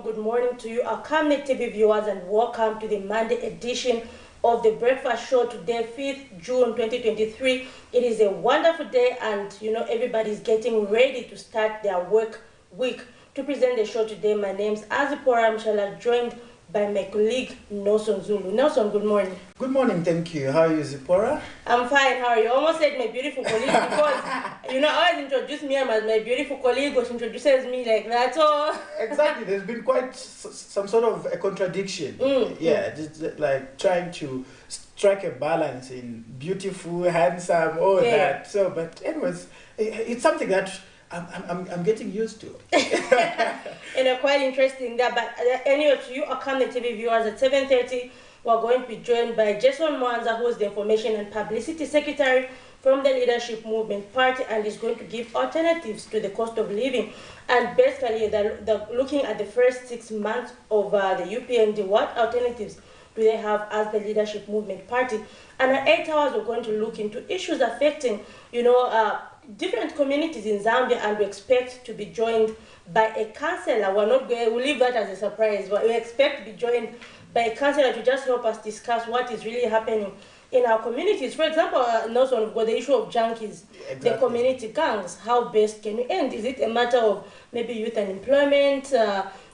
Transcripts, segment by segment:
good morning to you, our Camnet TV viewers, and welcome to the Monday edition of the Breakfast Show today, 5th June 2023. It is a wonderful day, and everybody's getting ready to start their work week. To present the show today, my name's Azipora Mshala, joined by my colleague Nelson Zulu. Nelson, good morning. Good morning, thank you. How are you, Zipporah? I'm fine. How are you? Almost said my beautiful colleague because always introduce me as my beautiful colleague, but she introduces me like that. So exactly, there's been quite some sort of a contradiction. Just like trying to strike a balance in beautiful, handsome, all that. So, but anyways, it's something that I'm getting used to. And quite interesting that. But anyway, to you, Camnet TV viewers, at 7:30, we're going to be joined by Jason Mwanza, who is the Information and Publicity Secretary from the Leadership Movement Party, and is going to give alternatives to the cost of living. And basically, they're looking at the first 6 months of the UPND. What alternatives do they have as the Leadership Movement Party? And at 8 hours, we're going to look into issues affecting, different communities in Zambia, and we expect to be joined by a councillor. We'll leave that as a surprise, but we expect to be joined by a councillor to just help us discuss what is really happening in our communities. For example, also we've got the issue of junkies, the community gangs. How best can we end? Is it a matter of maybe youth unemployment?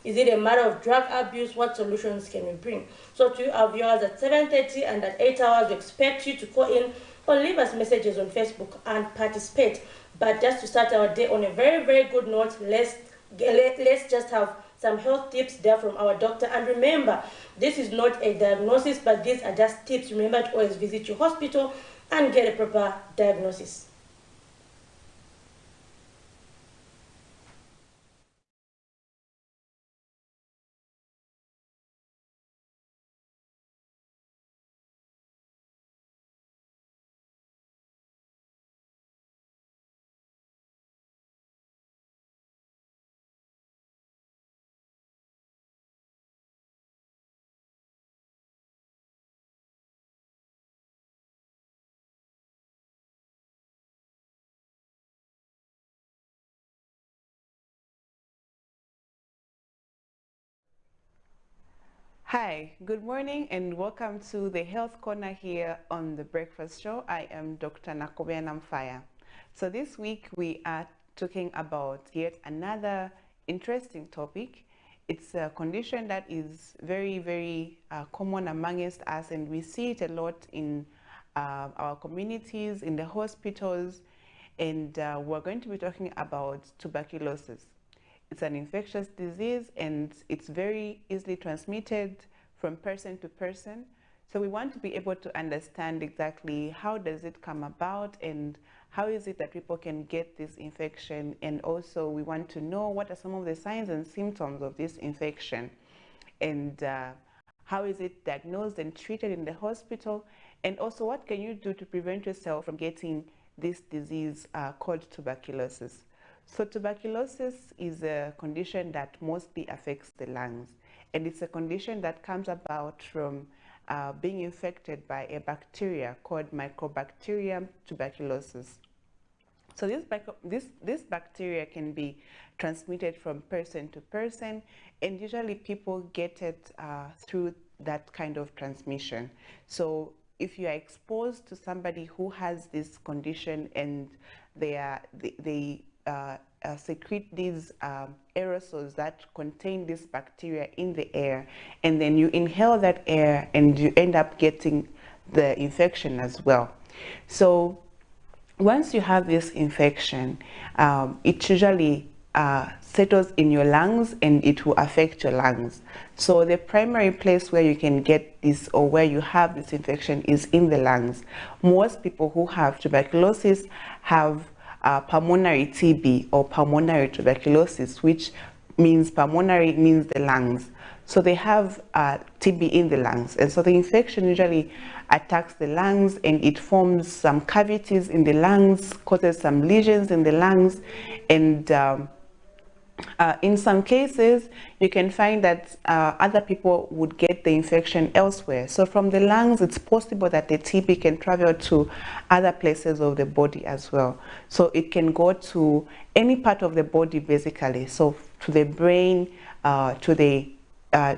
Is it a matter of drug abuse? What solutions can we bring? So to our viewers, at 7:30 and at 8 hours, we expect you to call in or leave us messages on Facebook and participate. But just to start our day on a very, very good note, let's just have some health tips there from our doctor. And remember, this is not a diagnosis, but these are just tips. Remember to always visit your hospital and get a proper diagnosis. Hi, good morning and welcome to the Health Corner here on the Breakfast Show. I am Dr. Nakobe Namfaya. So this week we are talking about yet another interesting topic. It's a condition that is very, very common amongst us, and we see it a lot in our communities, in the hospitals, and we're going to be talking about tuberculosis. It's an infectious disease, and it's very easily transmitted from person to person. So we want to be able to understand exactly how does it come about and how is it that people can get this infection. And also we want to know what are some of the signs and symptoms of this infection, and how is it diagnosed and treated in the hospital, and also what can you do to prevent yourself from getting this disease called tuberculosis. So tuberculosis is a condition that mostly affects the lungs, and it's a condition that comes about from being infected by a bacteria called Mycobacterium tuberculosis. So this bacteria can be transmitted from person to person, and usually people get it through that kind of transmission. So if you are exposed to somebody who has this condition and they secrete these aerosols that contain this bacteria in the air, and then you inhale that air and you end up getting the infection as well. So once you have this infection, it usually settles in your lungs and it will affect your lungs. So the primary place where you can get this, or where you have this infection, is in the lungs. Most people who have tuberculosis have pulmonary TB or pulmonary tuberculosis, which means pulmonary means the lungs. So they have TB in the lungs, and so the infection usually attacks the lungs and it forms some cavities in the lungs, causes some lesions in the lungs, and In some cases, you can find that other people would get the infection elsewhere. So from the lungs, it's possible that the TB can travel to other places of the body as well. So it can go to any part of the body, basically. So to the brain, to the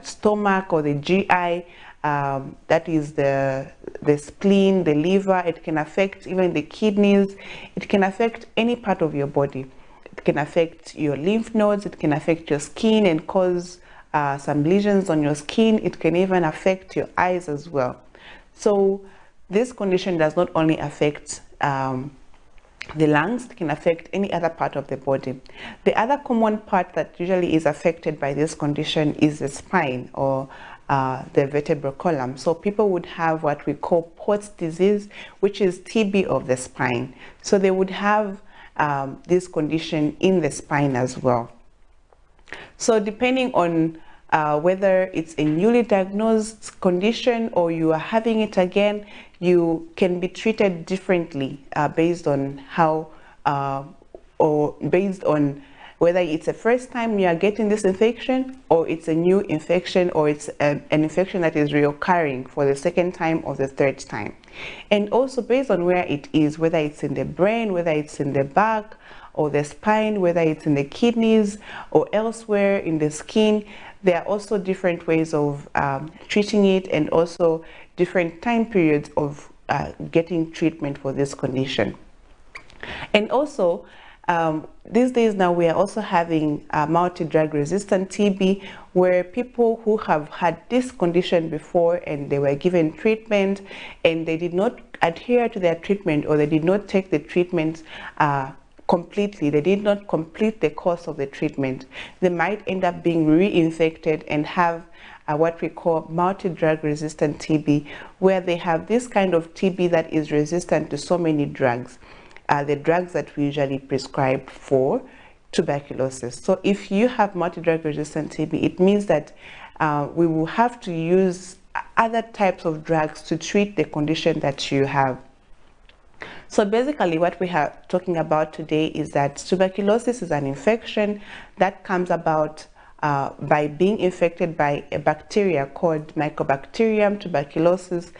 stomach or the GI, that is the spleen, the liver. It can affect even the kidneys. It can affect any part of your body. It can affect your lymph nodes, it can affect your skin and cause some lesions on your skin. It can even affect your eyes as well. So this condition does not only affect the lungs, it can affect any other part of the body. The other common part that usually is affected by this condition is the spine or the vertebral column. So people would have what we call Pott's disease, which is TB of the spine. So they would have this condition in the spine as well. So depending on whether it's a newly diagnosed condition or you are having it again, you can be treated differently based on how or based on whether it's the first time you are getting this infection or it's a new infection or it's an infection that is reoccurring for the second time or the third time. And also based on where it is, whether it's in the brain, whether it's in the back or the spine, whether it's in the kidneys or elsewhere in the skin, there are also different ways of treating it and also different time periods of getting treatment for this condition. And also, these days now we are also having multi-drug resistant TB, where people who have had this condition before and they were given treatment and they did not adhere to their treatment or they did not take the treatment completely, they did not complete the course of the treatment, they might end up being reinfected and have what we call multi-drug resistant TB, where they have this kind of TB that is resistant to so many drugs. The drugs that we usually prescribe for tuberculosis. So if you have multi-drug resistant TB, it means that we will have to use other types of drugs to treat the condition that you have. So basically what we are talking about today is that tuberculosis is an infection that comes about by being infected by a bacteria called Mycobacterium tuberculosis,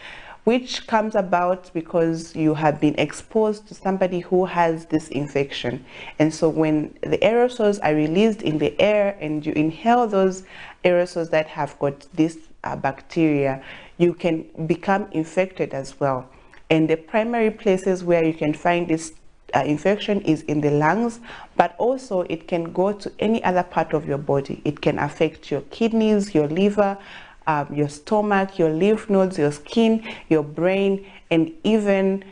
which comes about because you have been exposed to somebody who has this infection. And so when the aerosols are released in the air and you inhale those aerosols that have got this bacteria, you can become infected as well. And the primary places where you can find this infection is in the lungs, but also it can go to any other part of your body. It can affect your kidneys, your liver, your stomach, your lymph nodes, your skin, your brain, and even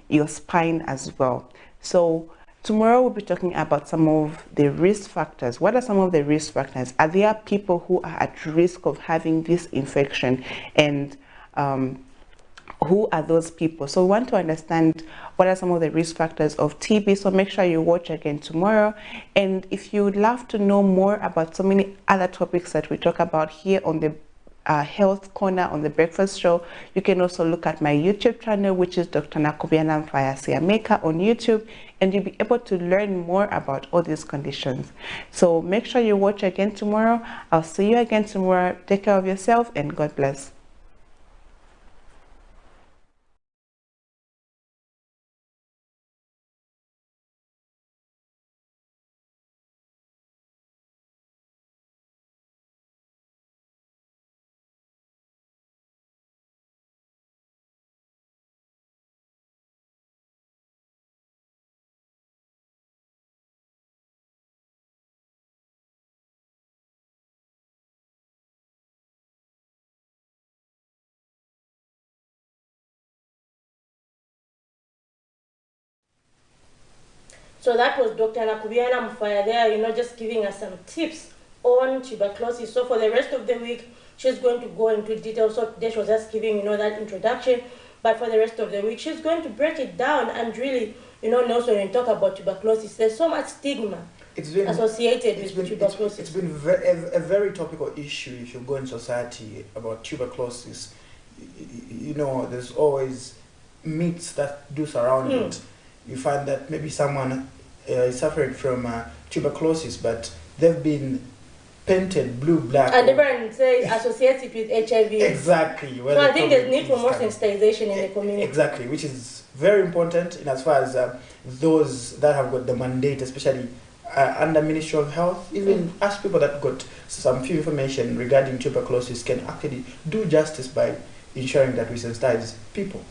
your spine as well. So tomorrow we'll be talking about some of the risk factors. What are some of the risk factors? Are there people who are at risk of having this infection, and who are those people? So we want to understand what are some of the risk factors of TB. So make sure you watch again tomorrow. And if you would love to know more about so many other topics that we talk about here on the Health Corner on the Breakfast Show, you can also look at my YouTube channel, which is Dr. Nakubiana Mfaya on YouTube, and you'll be able to learn more about all these conditions. So make sure you watch again tomorrow. I'll see you again tomorrow. Take care of yourself and God bless. So that was Dr. Nakubiana Mfaya there, just giving us some tips on tuberculosis. So for the rest of the week, she's going to go into detail. So today she was just giving, that introduction. But for the rest of the week, she's going to break it down and really, also when you talk about tuberculosis, there's so much stigma associated with tuberculosis. It's been a very topical issue if you go in society about tuberculosis. There's always myths that do surround it. You find that maybe someone is suffering from tuberculosis, but they've been painted blue, black. And everyone says associates it with HIV. Exactly. So I think there's need for more sensitization in the community. Exactly, which is very important in as far as those that have got the mandate, especially under Ministry of Health, even as people that got some few information regarding tuberculosis can actually do justice by ensuring that we sensitize people.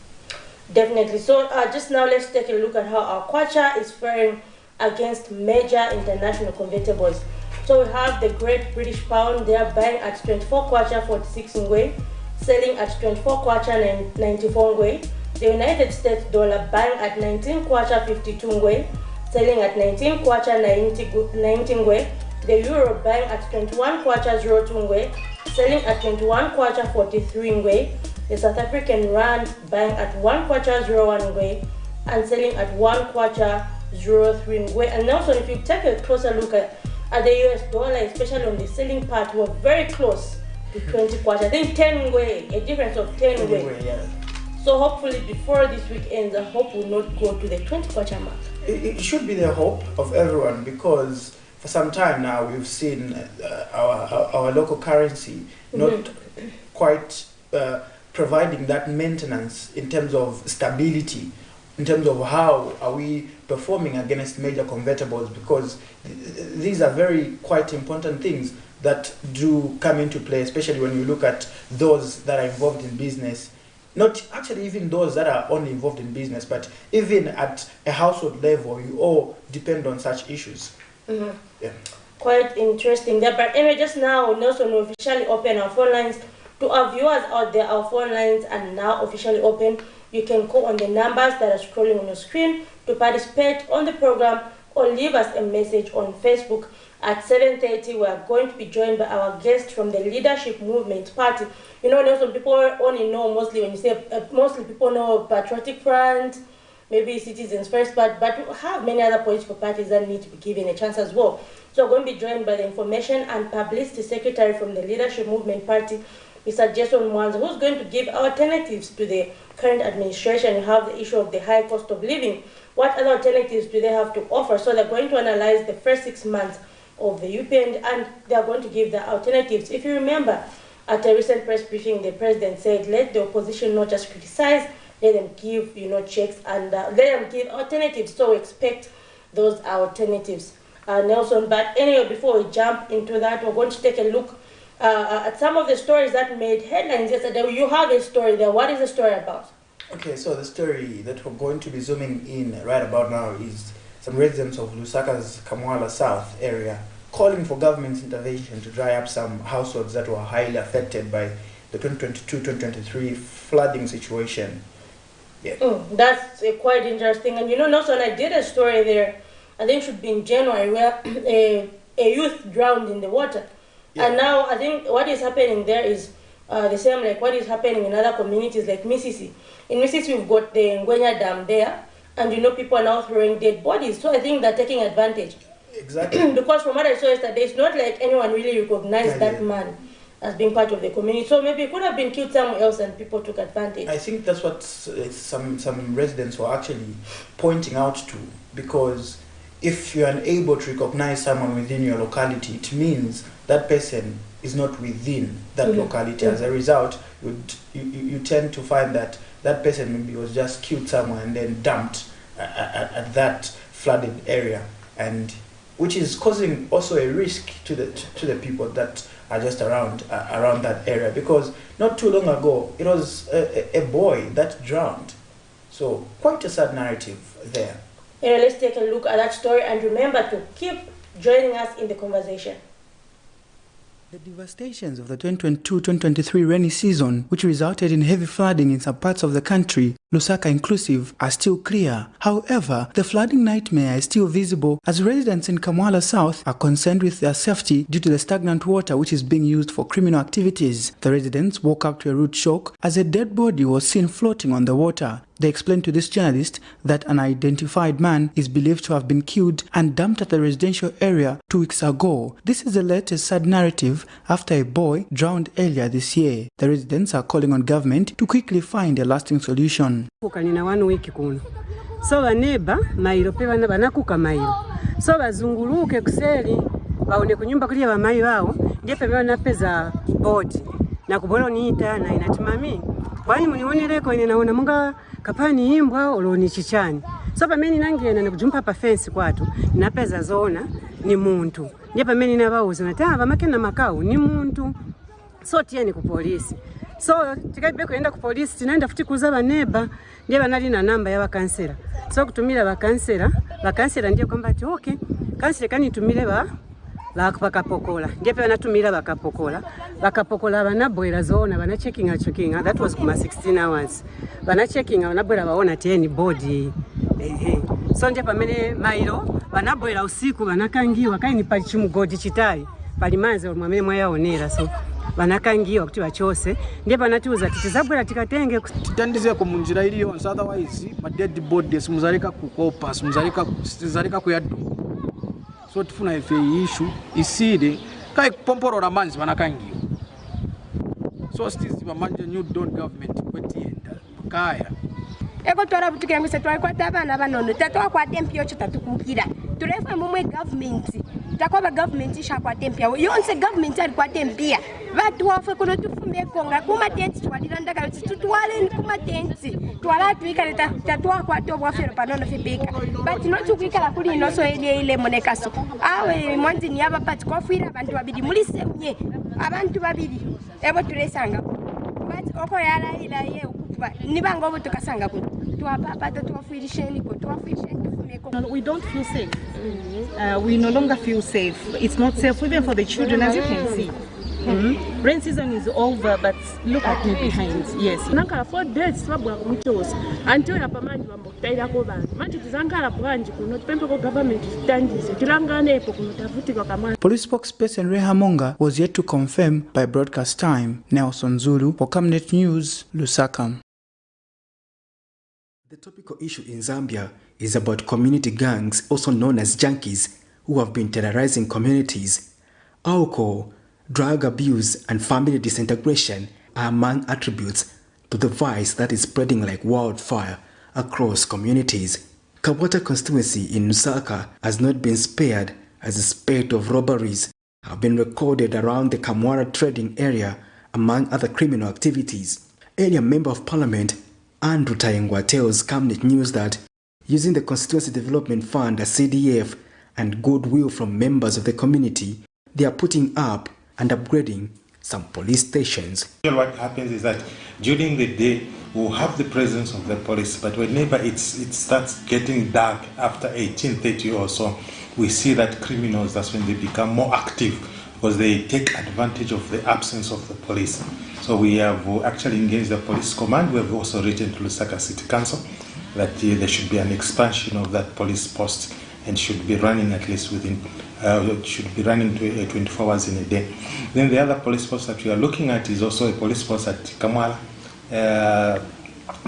Definitely. So just now let's take a look at how our kwacha is faring against major international convertibles. So we have the Great British Pound. They are buying at 24 kwacha 46 ngwe, selling at 24 kwacha 94 ngwe. The United States dollar buying at 19 kwacha 52 ngwe, selling at 19 kwacha 90 ngwe. The euro buying at 21 kwacha 02 ngwe, selling at 21 kwacha 43 ngwe. The South African rand buying at 1 kwacha 01 ngwe and selling at 1 kwacha 03 ngwe. And also, if you take a closer look at the US dollar, especially on the selling part, we're very close to 20 kwacha. I think 10 ngwe, a difference of 10 ngwe. Yeah. So hopefully before this week ends, I hope we'll not go to the 20 kwacha mark. It should be the hope of everyone, because for some time now we've seen our local currency not quite providing that maintenance in terms of stability, in terms of how are we performing against major convertibles, because these are quite important things that do come into play, especially when you look at those that are involved in business. Not actually even those that are only involved in business, but even at a household level, you all depend on such issues. Yeah. Quite interesting there. But anyway, just now, Nelson will officially open our phone lines. To our viewers out there, our phone lines are now officially open. You can call on the numbers that are scrolling on your screen to participate on the program, or leave us a message on Facebook. At 7:30, we are going to be joined by our guest from the Leadership Movement Party. You know, Nelson, people only know mostly, when you say mostly, people know Patriotic Front, maybe Citizens First, but we have many other political parties that need to be given a chance as well. So we're going to be joined by the Information and Publicity Secretary from the Leadership Movement Party, Mr. Jason Mwanza, who's going to give alternatives to the current administration. You have the issue of the high cost of living. What other alternatives do they have to offer? So they're going to analyze the first 6 months of the UPN, and they are going to give the alternatives. If you remember, at a recent press briefing, the president said, let the opposition not just criticize, let them give, checks, and let them give alternatives. So expect those alternatives, Nelson. But anyway, before we jump into that, we're going to take a look at some of the stories that made headlines yesterday. You have a story there. What is the story about? Okay, so the story that we're going to be zooming in right about now is some residents of Lusaka's Kamwala South area calling for government intervention to dry up some households that were highly affected by the 2022-2023 flooding situation. Yeah. That's quite interesting. And Nelson, I did a story there, I think it should be in January, where a youth drowned in the water. Yeah. And now I think what is happening there is the same like what is happening in other communities like Mississippi. In Mississippi, we've got the Ngwenya Dam there, and people are now throwing dead bodies. So I think they're taking advantage. Exactly. Because from what I saw yesterday, it's not like anyone really recognized that man as being part of the community. So maybe it could have been killed somewhere else and people took advantage. I think that's what some residents were actually pointing out to, because if you're unable to recognize someone within your locality, it means that person is not within that locality. As a result, you tend to find that that person maybe was just killed somewhere and then dumped at that flooded area, and which is causing also a risk to the people that are just around that area, because not too long ago it was a boy that drowned. So quite a sad narrative there. Let's take a look at that story, and remember to keep joining us in the conversation. The devastations of the 2022-2023 rainy season, which resulted in heavy flooding in some parts of the country, Lusaka inclusive, are still clear. However, the flooding nightmare is still visible as residents in Kamwala South are concerned with their safety due to the stagnant water which is being used for criminal activities. The residents woke up to a rude shock as a dead body was seen floating on the water. They explained to this journalist that an unidentified man is believed to have been killed and dumped at the residential area 2 weeks ago. This is the latest sad narrative after a boy drowned earlier this year. The residents are calling on government to quickly find a lasting solution. So neighbor mairo pe bana banakuka mairo so bazunguluke kuseli baone kunyumba kulia bamayi wao ndiye pembe napeza board na kubolo niita na inatimami kwani munioneleko ine naona munga kapani imbwa oloni chichani so pamene nangena nekujumpa pa fence kwatu napeza zona ni muntu ndiye pamene nabauza natava makena makao ni muntu so tieni ku polisi so tikaibe kuenda ku polisi tinaenda futi kuza baneba ndiye banali na namba ya bakansela so kutumira bakansela ndiye kwamba ati okay kansela kanitumire bakapokola ndiye pe natumira bakapokola banabwera zona bana checking that was kuma 16 hours bana checking banabwera baona tieni body so ndiye pamene mailo banabwera usiku banakangiwa kaini pali chimugodi chitali pali manze mwamene mwayaonera so banakangiwa kuti bachose ndiye banatiuza titizabwera tikatenge titandize ko munjira iliyo otherwise ma dead bodies muzalika kukopa muzalika kuyadu so tifuna ife issue iside kai pomporora manzi banakangiwa so still bamanje new don government kwetienda kaya eko tora butuke ngise twakwata abana banono tatwakwata empio chitatukukira turefa mumwe government takwaba government ishakwata empio yonse government alikwata empia vatu wafe kuno tufume konga kuma tenti twaliranda ka tutwale kuma tenti twala tuikaleta tatwakwata obwafero panono fibika but no tukwikala kuli no so ile monekaso awe mwanzi ni aba but kwafira abantu babiri muri semye abantu babiri ebo turesanga but oko yala ila ye nibango butukasanga kuno we don't feel safe. We no longer feel safe. It's not safe even for the children, as you can see. Rain season is over, but look at me behind. Yes. Nankala 4 days twabwa kumchosa until yapamanyi bambokutaira ko bantu manti tizangala bwanji kuno tupempe ko government titandize tilangane epo kuno tavutika kamana. Police spokesperson Reha Monga was yet to confirm by broadcast time. Nelson Zulu for Camnet News, Lusaka. The topical issue in Zambia is about community gangs, also known as junkies, who have been terrorizing communities. Alcohol, drug abuse, and family disintegration are among attributes to the vice that is spreading like wildfire across communities. Kabwata constituency in Lusaka has not been spared as a spate of robberies have been recorded around the Kamwara trading area, among other criminal activities. Earlier Member of Parliament Andrew Tayengwa tells Camnet News that using the Constituency Development Fund, a CDF, and goodwill from members of the community, they are putting up and upgrading some police stations. What happens is that during the day, we'll have the presence of the police, but whenever it starts getting dark after 18:30 or so, we see that criminals, that's when they become more active because they take advantage of the absence of the police. So we have actually engaged the police command. We have also written to Lusaka City Council that there should be an expansion of that police post and should be running at least within, should be running 24 hours in a day. Then the other police post that we are looking at is also a police post at Kamwala,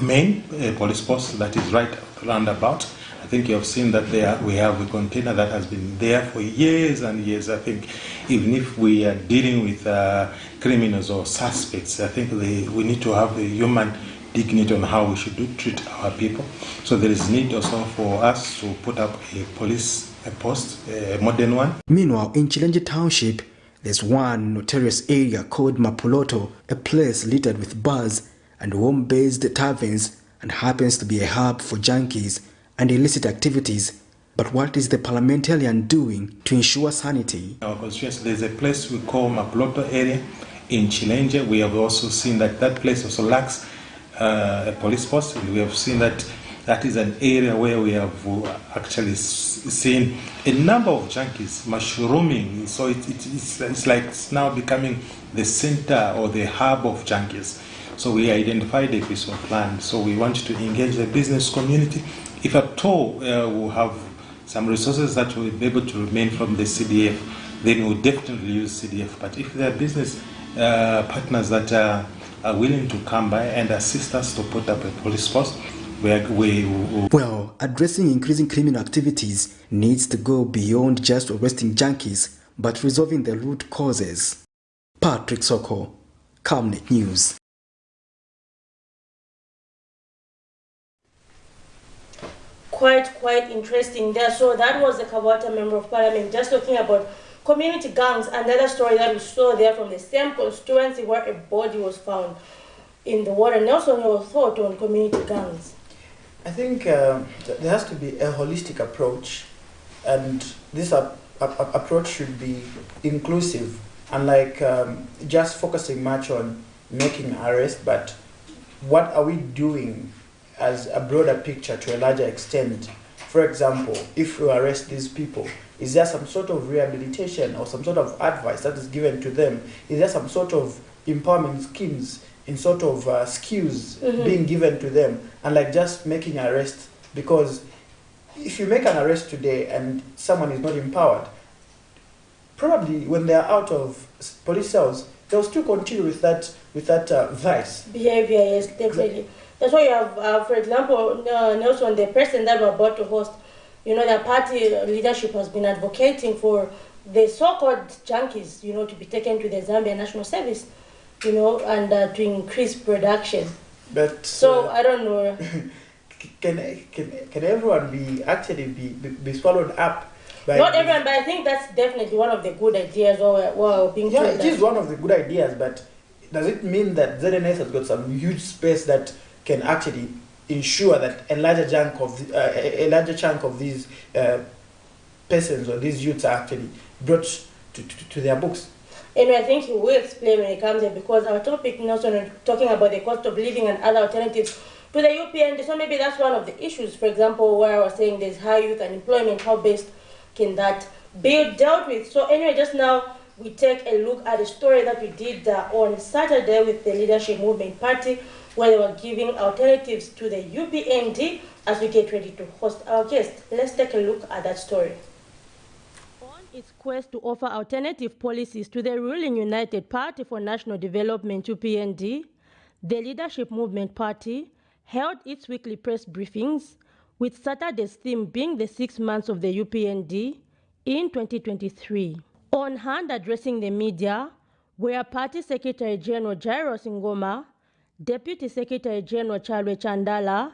main police post that is right roundabout. I think you have seen that there we have a container that has been there for years and years. I think even if we are dealing with criminals or suspects, I think we need to have a human dignity on how we should treat our people. So there is need also for us to put up a police post, a modern one. Meanwhile, in Chilenje Township, there's one notorious area called Mapuloto, a place littered with bars and home-based taverns and happens to be a hub for junkies and illicit activities. But what is the parliamentarian doing to ensure sanity? Our constituency, there's a place we call Mapuloto area in Chilenje. We have also seen that that place also lacks a police post. We have seen that that is an area where we have actually seen a number of junkies mushrooming. So it's like it's now becoming the center or the hub of junkies. So we identified a piece of land. So we want to engage the business community. If at all we have some resources that will be able to remain from the CDF, then we'll definitely use CDF. But if there are business partners that are willing to come by and assist us to put up a police post, well, addressing increasing criminal activities needs to go beyond just arresting junkies, but resolving the root causes. Patrick Soko, Camnet News. quite interesting there. So that was the Kabata Member of Parliament just talking about community gangs. Another story that we saw there from the same constituency where a body was found in the water. Nelson, your thought on community gangs? I think there has to be a holistic approach, and this approach should be inclusive, unlike just focusing much on making arrests, but what are we doing as a broader picture to a larger extent. For example, if we arrest these people, is there some sort of rehabilitation or some sort of advice that is given to them? Is there some sort of empowerment schemes in sort of skills being given to them, and like just making arrests? Because if you make an arrest today and someone is not empowered, probably when they are out of police cells, they'll still continue with that vice behavior. Yes, definitely. That's why you have, for example, Nelson, the person that we're about to host, you know, the party leadership has been advocating for the so-called junkies, you know, to be taken to the Zambia National Service, you know, and to increase production. But so I don't know. Can everyone be swallowed up? Not everyone, but I think that's definitely one of the good ideas. Or being yeah, it is one of the good ideas, but does it mean that ZNS has got some huge space that can actually ensure that a larger chunk of these persons or these youths are actually brought to their books? And I think he will explain when it comes in, because our topic Nelson talking about the cost of living and other alternatives to the UPND. So maybe that's one of the issues. For example, where I was saying there's high youth unemployment, how best can that be dealt with? So anyway, just now we take a look at a story that we did on Saturday with the Leadership Movement Party, where they were giving alternatives to the UPND as we get ready to host our guest. Let's take a look at that story. On its quest to offer alternative policies to the ruling United Party for National Development, UPND, the Leadership Movement Party held its weekly press briefings, with Saturday's theme being the 6 months of the UPND in 2023. On hand addressing the media were Party Secretary General Jairus Ngoma, Deputy Secretary General Chalwe Chandala,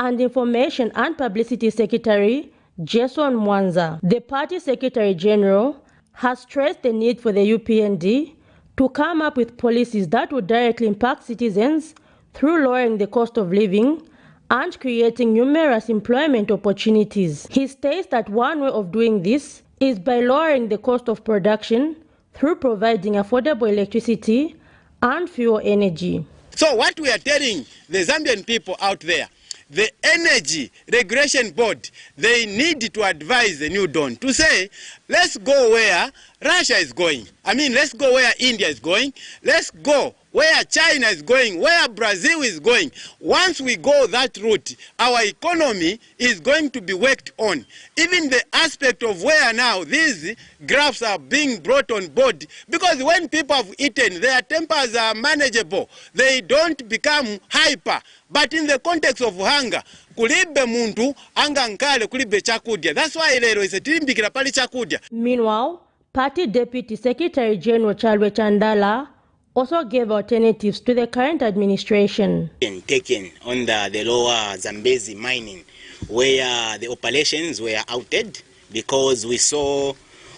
and Information and Publicity Secretary Jason Mwanza. The Party Secretary General has stressed the need for the UPND to come up with policies that would directly impact citizens through lowering the cost of living and creating numerous employment opportunities. He states that one way of doing this is by lowering the cost of production through providing affordable electricity and fuel energy. So what we are telling the Zambian people out there, the Energy Regulation Board, they need to advise the New Dawn to say, let's go where Russia is going. I mean, let's go where India is going. Let's go where China is going, where Brazil is going. Once we go that route, our economy is going to be worked on. Even the aspect of where now these graphs are being brought on board, because when people have eaten, their tempers are manageable. They don't become hyper. But in the context of hunger, kulibe muntu anga nkale kulibe chakudya. That's why lero is a tilimbikira pali chakudya. Meanwhile, Party Deputy Secretary General Chalwe Chandala also gave alternatives to the current administration. Taken under the lower Zambezi mining, where the operations were outed because we saw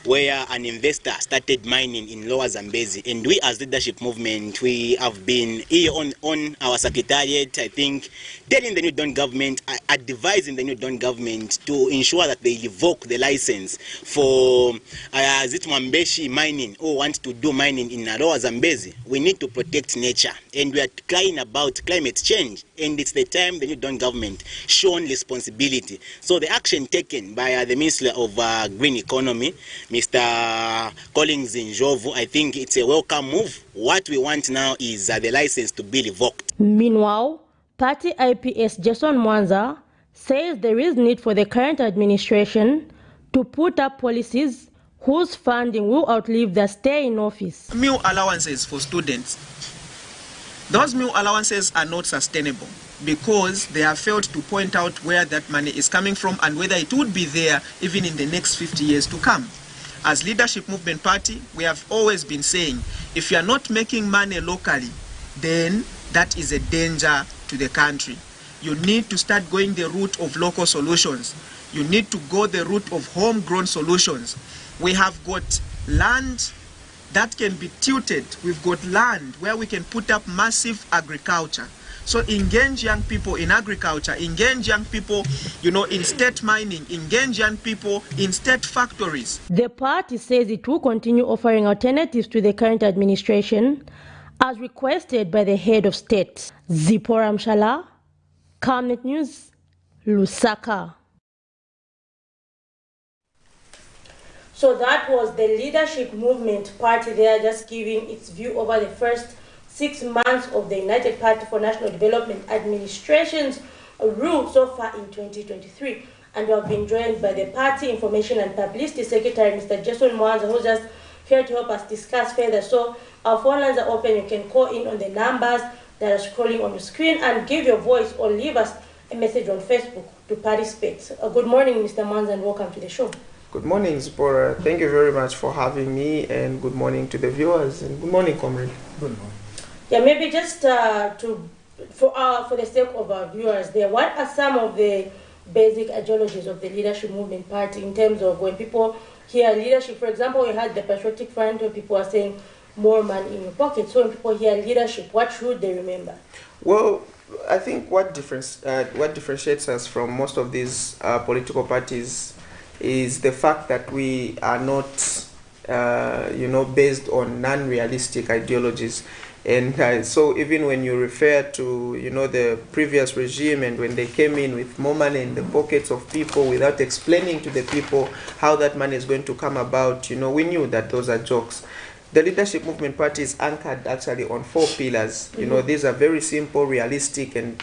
where an investor started mining in lower Zambezi, and we as leadership movement, we have been here on our secretariat, I think, telling the New Dawn government, advising the New Dawn government to ensure that they revoke the license for Zitmwambeshi mining, who want to do mining in lower Zambezi. We need to protect nature, and we are crying about climate change, and it's the time the New Dawn government shown responsibility. So the action taken by the Minister of Green Economy, Mr. Collins Njovu, I think it's a welcome move. What we want now is the license to be revoked. Meanwhile, Party IPS Jason Mwanza says there is need for the current administration to put up policies whose funding will outlive their stay in office. Meal allowances for students. Those meal allowances are not sustainable because they have failed to point out where that money is coming from and whether it would be there even in the next 50 years to come. As Leadership Movement Party, we have always been saying, if you are not making money locally, then that is a danger to the country. you need to start going the route of local solutions. You need to go the route of homegrown solutions. We have got land that can be tilted. We've got land where we can put up massive agriculture. So engage young people in agriculture, engage young people, in state mining, engage young people in state factories. The party says it will continue offering alternatives to the current administration as requested by the head of state. Zipporah Mshala, Camnet News, Lusaka. So that was the Leadership Movement Party there, just giving its view over the first 6 months of the United Party for National Development Administration's rule so far in 2023. And we have been joined by the Party Information and Publicity Secretary, Mr. Jason Mwanza, who's just here to help us discuss further. So our phone lines are open. You can call in on the numbers that are scrolling on the screen and give your voice or leave us a message on Facebook to participate. Good morning, Mr. Mwanza, and welcome to the show. Good morning, Zipporah. Thank you very much for having me, and good morning to the viewers, and good morning, comrade. Good morning. Yeah, maybe just for the sake of our viewers there, what are some of the basic ideologies of the Leadership Movement Party in terms of when people hear leadership? For example, we had the Patriotic Front where people are saying more money in your pocket. So when people hear leadership, what should they remember? Well, I think what differentiates us from most of these political parties is the fact that we are not, based on non-realistic ideologies. And so even when you refer to, the previous regime and when they came in with more money in the pockets of people without explaining to the people how that money is going to come about, we knew that those are jokes. The Leadership Movement Party is anchored actually on 4 pillars. These are very simple, realistic, and,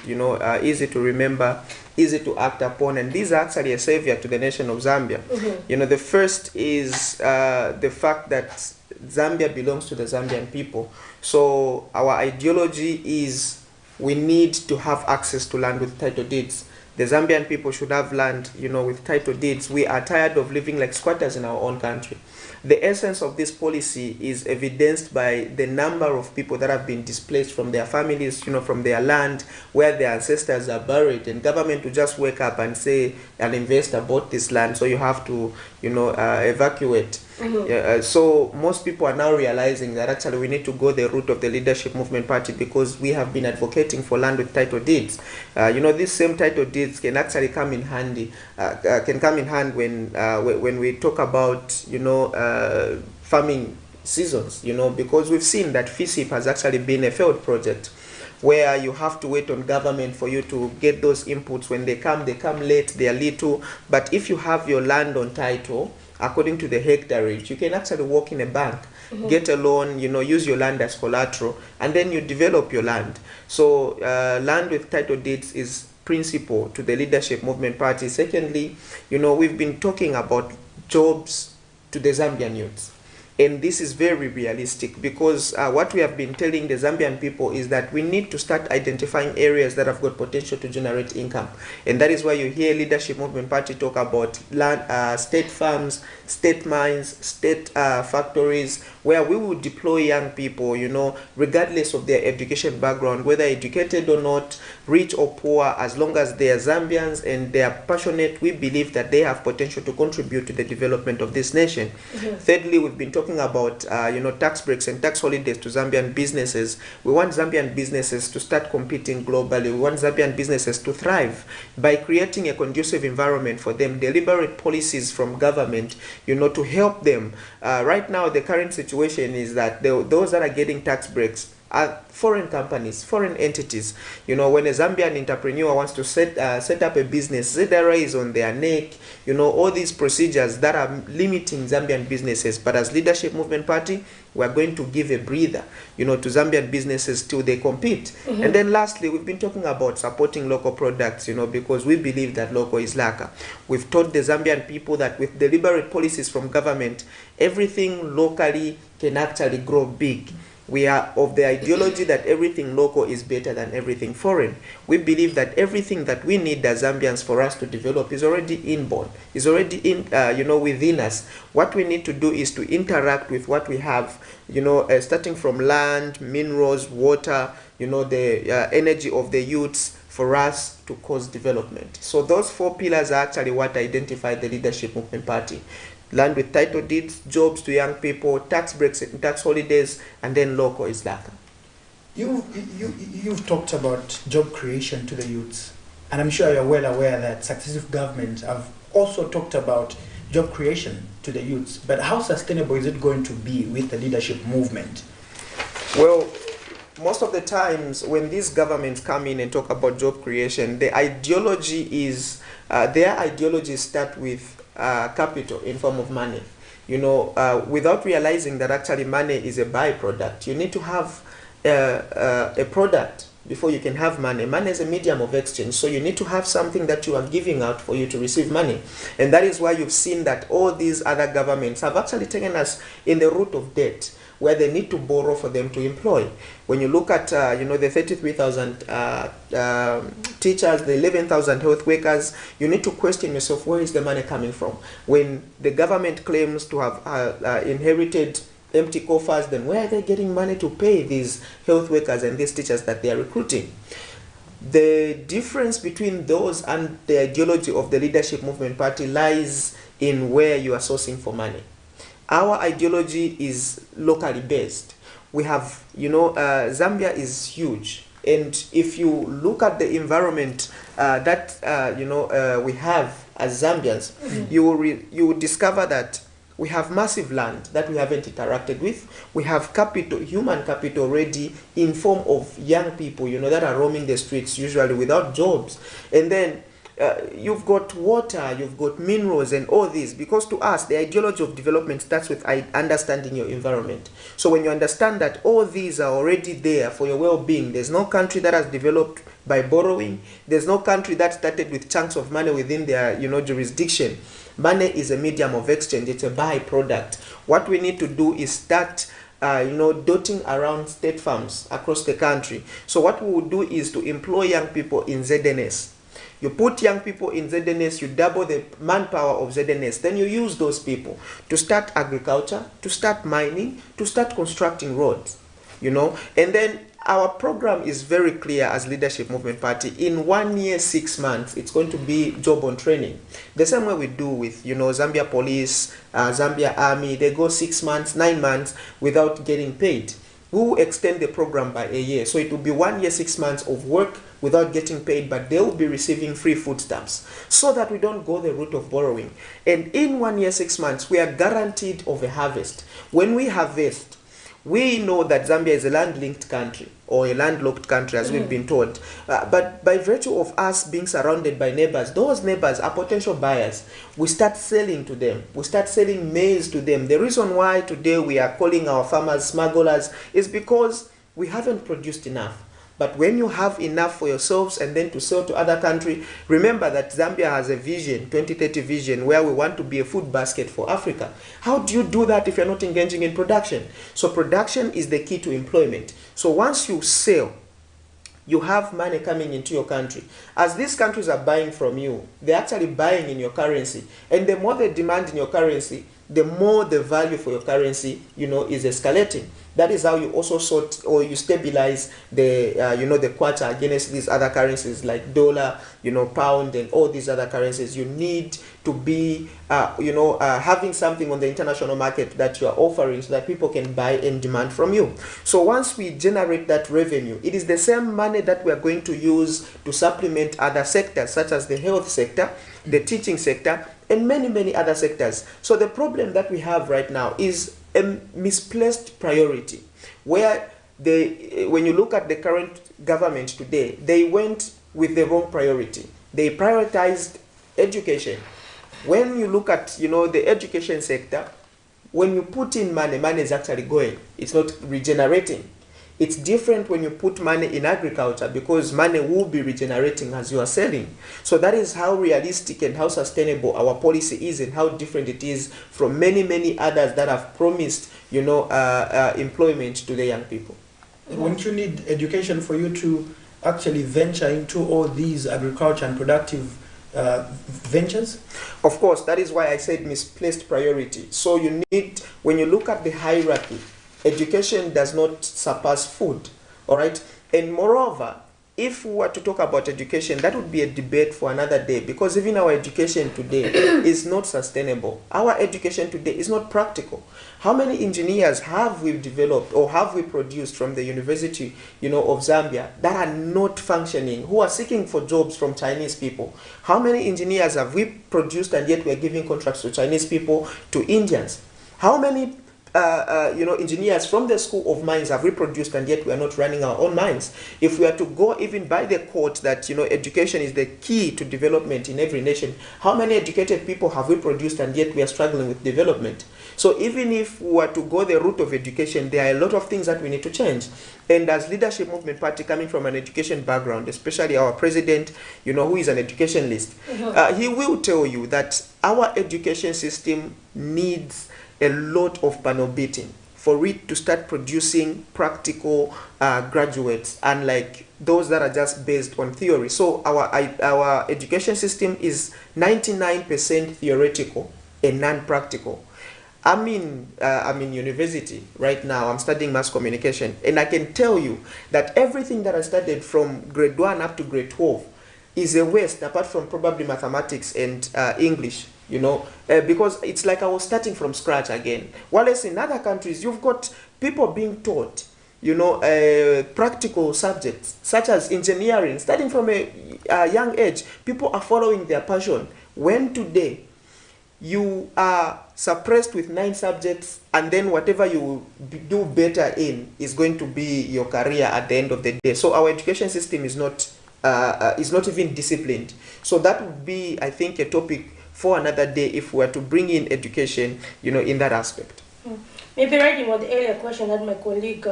easy to remember, easy to act upon. And these are actually a savior to the nation of Zambia. The first is the fact that Zambia belongs to the Zambian people. So our ideology is we need to have access to land with title deeds. The Zambian people should have land, with title deeds. We are tired of living like squatters in our own country. The essence of this policy is evidenced by the number of people that have been displaced from their families, from their land, where their ancestors are buried. And government will just wake up and say, an investor bought this land, so you have to, evacuate. So most people are now realizing that actually we need to go the route of the Leadership Movement Party because we have been advocating for land with title deeds. These same title deeds can actually come in handy. When we talk about farming seasons. Because we've seen that FISIP has actually been a failed project, where you have to wait on government for you to get those inputs. When they come late, they are little. But if you have your land on title, according to the hectareage, you can actually walk in a bank, get a loan, use your land as collateral, and then you develop your land. So land with title deeds is principle to the Leadership Movement Party. Secondly, we've been talking about jobs to the Zambian youths. And this is very realistic because what we have been telling the Zambian people is that we need to start identifying areas that have got potential to generate income. And that is why you hear Leadership Movement Party talk about land, state farms, state mines, state factories, where we will deploy young people, regardless of their education background, whether educated or not, rich or poor, as long as they are Zambians and they are passionate, we believe that they have potential to contribute to the development of this nation. Thirdly, we've been talking about tax breaks and tax holidays to Zambian businesses. We want Zambian businesses to start competing globally. We want Zambian businesses to thrive by creating a conducive environment for them, deliberate policies from government, to help them. Right now, the current situation is that those that are getting tax breaks are foreign companies, foreign entities. When a Zambian entrepreneur wants to set up a business, ZRA is on their neck, all these procedures that are limiting Zambian businesses. But as Leadership Movement Party, we are going to give a breather, to Zambian businesses till they compete. And then lastly, we've been talking about supporting local products, because we believe that local is lacquer. We've taught the Zambian people that with deliberate policies from government, everything locally can actually grow big. We are of the ideology that everything local is better than everything foreign. We believe that everything that we need as Zambians for us to develop is already inborn, is already within us. What we need to do is to interact with what we have, starting from land, minerals, water, the energy of the youths, for us to cause development. So those 4 pillars are actually what identify the Leadership Movement Party. Land with title deeds, jobs to young people, tax breaks and tax holidays, and then local is DACA. You've talked about job creation to the youths, and I'm sure you're well aware that successive governments have also talked about job creation to the youths. But how sustainable is it going to be with the leadership movement? Well, most of the times when these governments come in and talk about job creation, the ideology is, their ideologies start with capital in form of money, without realizing that actually money is a byproduct. You need to have a product before you can have money. Money is a medium of exchange, so you need to have something that you are giving out for you to receive money. And that is why you've seen that all these other governments have actually taken us in the route of debt, where they need to borrow for them to employ. When you look at the 33,000 teachers, the 11,000 health workers, you need to question yourself, where is the money coming from? When the government claims to have inherited empty coffers, then where are they getting money to pay these health workers and these teachers that they are recruiting? The difference between those and the ideology of the Leadership Movement Party lies in where you are sourcing for money. Our ideology is locally based. We have, Zambia is huge. And if you look at the environment that, we have as Zambians, you will discover that we have massive land that we haven't interacted with. We have capital, human capital already in form of young people, that are roaming the streets usually without jobs. And then you've got water, you've got minerals and all this, because to us, the ideology of development starts with understanding your environment. So when you understand that all these are already there for your well-being, there's no country that has developed by borrowing. There's no country that started with chunks of money within their, jurisdiction. Money is a medium of exchange. It's a byproduct. What we need to do is start dotting around state farms across the country. So what we will do is to employ young people in ZNS. You put young people in ZNS, you double the manpower of ZNS, then you use those people to start agriculture, to start mining, to start constructing roads, and then our program is very clear as Leadership Movement Party. In 1 year, 6 months, it's going to be job on training. The same way we do with, Zambia Police, Zambia Army, they go 6 months, 9 months without getting paid. We will extend the program by a year. So it will be 1 year, 6 months of work without getting paid, but they will be receiving free food stamps so that we don't go the route of borrowing. And in 1 year, 6 months, we are guaranteed of a harvest. When we harvest, we know that Zambia is a land-linked country or a landlocked country, as we've been told. But by virtue of us being surrounded by neighbors, those neighbors are potential buyers. We start selling to them. We start selling maize to them. The reason why today we are calling our farmers smugglers is because we haven't produced enough. But when you have enough for yourselves and then to sell to other countries, remember that Zambia has a vision, 2030 vision, where we want to be a food basket for Africa. How do you do that if you're not engaging in production? So production is the key to employment. So once you sell, you have money coming into your country. As these countries are buying from you, they're actually buying in your currency. And the more they demand in your currency, the more the value for your currency, is escalating. That is how you also sort or you stabilize the, the kwacha against these other currencies like dollar, pound and all these other currencies. You need to be, having something on the international market that you are offering so that people can buy and demand from you. So once we generate that revenue, it is the same money that we are going to use to supplement other sectors such as the health sector, the teaching sector, and many, many other sectors. So the problem that we have right now is a misplaced priority, where when you look at the current government today, they went with the wrong priority. They prioritized education. When you look at, the education sector, when you put in money, money is actually going. It's not regenerating. It's different when you put money in agriculture, because money will be regenerating as you are selling. So that is how realistic and how sustainable our policy is, and how different it is from many, many others that have promised, you know, employment to the young people. Won't you need education for you to actually venture into all these agriculture and productive ventures? Of course, that is why I said misplaced priority. So you need, when you look at the hierarchy, education does not surpass food, all right? And moreover, if we were to talk about education, that would be a debate for another day, because even our education today is not sustainable. Our education today is not practical. How many engineers have we developed or have we produced from the University, you know, of Zambia that are not functioning, who are seeking for jobs from Chinese people? How many engineers have we produced and yet we are giving contracts to Chinese people, to Indians? How many you know, engineers from the School of Mines have we produced and yet we are not running our own mines? If we are to go even by the quote that, you know, education is the key to development in every nation, how many educated people have we produced and yet we are struggling with development? So even if we were to go the route of education, there are a lot of things that we need to change. And as Leadership Movement Party, coming from an education background, especially our president, you know, who is an educationalist, he will tell you that our education system needs a lot of panel beating for it to start producing practical graduates, unlike those that are just based on theory. So our education system is 99% theoretical and non-practical. I'm in university right now. I'm studying mass communication, and I can tell you that everything that I studied from grade 1 up to grade 12 is a waste, apart from probably mathematics and English. You know, because it's like I was starting from scratch again. Whereas in other countries, you've got people being taught, you know, practical subjects such as engineering, starting from a young age. People are following their passion. When today you are suppressed with 9 subjects, and then whatever you do better in is going to be your career at the end of the day. So our education system is not even disciplined. So that would be, I think, a topic for another day if we were to bring in education, you know, in that aspect. Maybe writing on the earlier question that my colleague,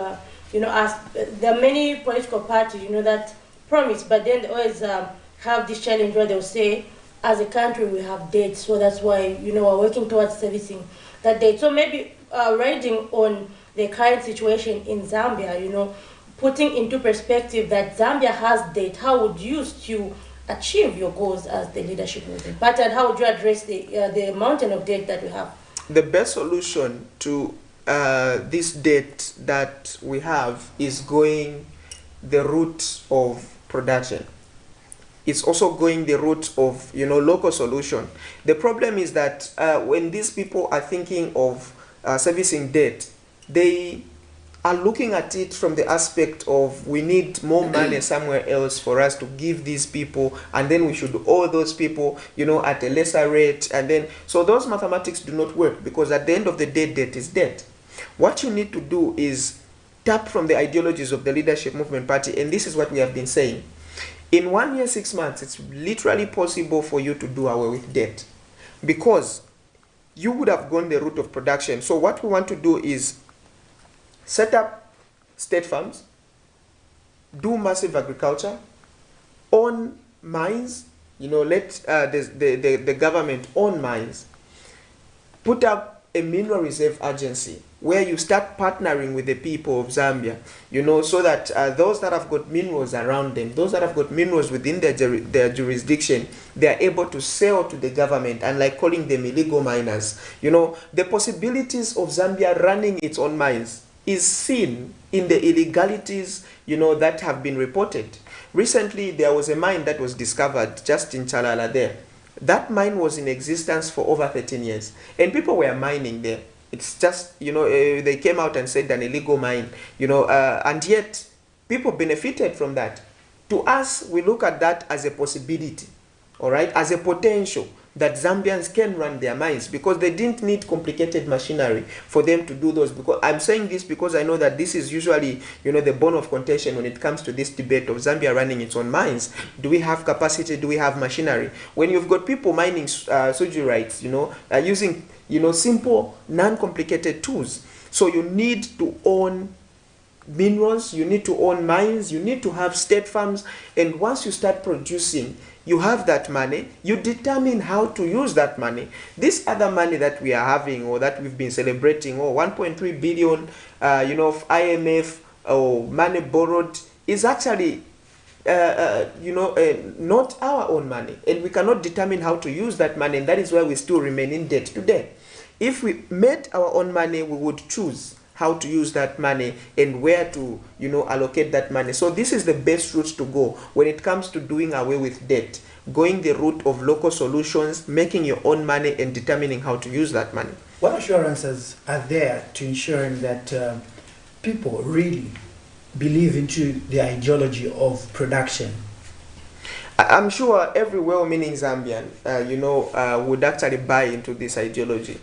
you know, asked, there are many political parties, you know, that promise, but then they always have this challenge where they'll say, as a country, we have debt, so that's why, you know, we're working towards servicing that debt. So maybe writing on the current situation in Zambia, you know, putting into perspective that Zambia has debt, how would you still achieve your goals as the leadership movement? But how would you address the mountain of debt that we have? The best solution to this debt that we have is going the route of production. It's also going the route of, you know, local solution. The problem is that when these people are thinking of servicing debt, they are looking at it from the aspect of, we need more money somewhere else for us to give these people, and then we should owe those people, you know, at a lesser rate. And then, so those mathematics do not work, because at the end of the day, debt is debt. What you need to do is tap from the ideologies of the Leadership Movement Party, and this is what we have been saying. In 1 year, 6 months, it's literally possible for you to do away with debt, because you would have gone the route of production. So what we want to do is set up state farms, do massive agriculture, own mines, you know, let the government own mines, put up a mineral reserve agency where you start partnering with the people of Zambia, you know, so that those that have got minerals around them, those that have got minerals within their jurisdiction, they are able to sell to the government, and like calling them illegal miners. You know, the possibilities of Zambia running its own mines is seen in the illegalities, you know, that have been reported. Recently, there was a mine that was discovered just in Chalala there. That mine was in existence for over 13 years, and people were mining there. It's just, you know, they came out and said an illegal mine, you know, and yet people benefited from that. To us, we look at that as a possibility, all right, as a potential that Zambians can run their mines, because they didn't need complicated machinery for them to do those. Because I'm saying this because I know that this is usually, you know, the bone of contention when it comes to this debate of Zambia running its own mines. Do we have capacity? Do we have machinery? When you've got people mining sujurites, you know, using, you know, simple, non-complicated tools. So you need to own minerals, you need to own mines, you need to have state farms, and once you start producing, you have that money, you determine how to use that money. This other money that we are having, or that we've been celebrating, or 1.3 billion, of IMF or money borrowed, is actually not our own money, and we cannot determine how to use that money, and that is why we still remain in debt today. If we made our own money, we would choose how to use that money and where to allocate that money. So this is the best route to go when it comes to doing away with debt, going the route of local solutions, making your own money and determining how to use that money. What assurances are there to ensuring that people really believe into the ideology of production? I'm sure every well-meaning Zambian would actually buy into this ideology.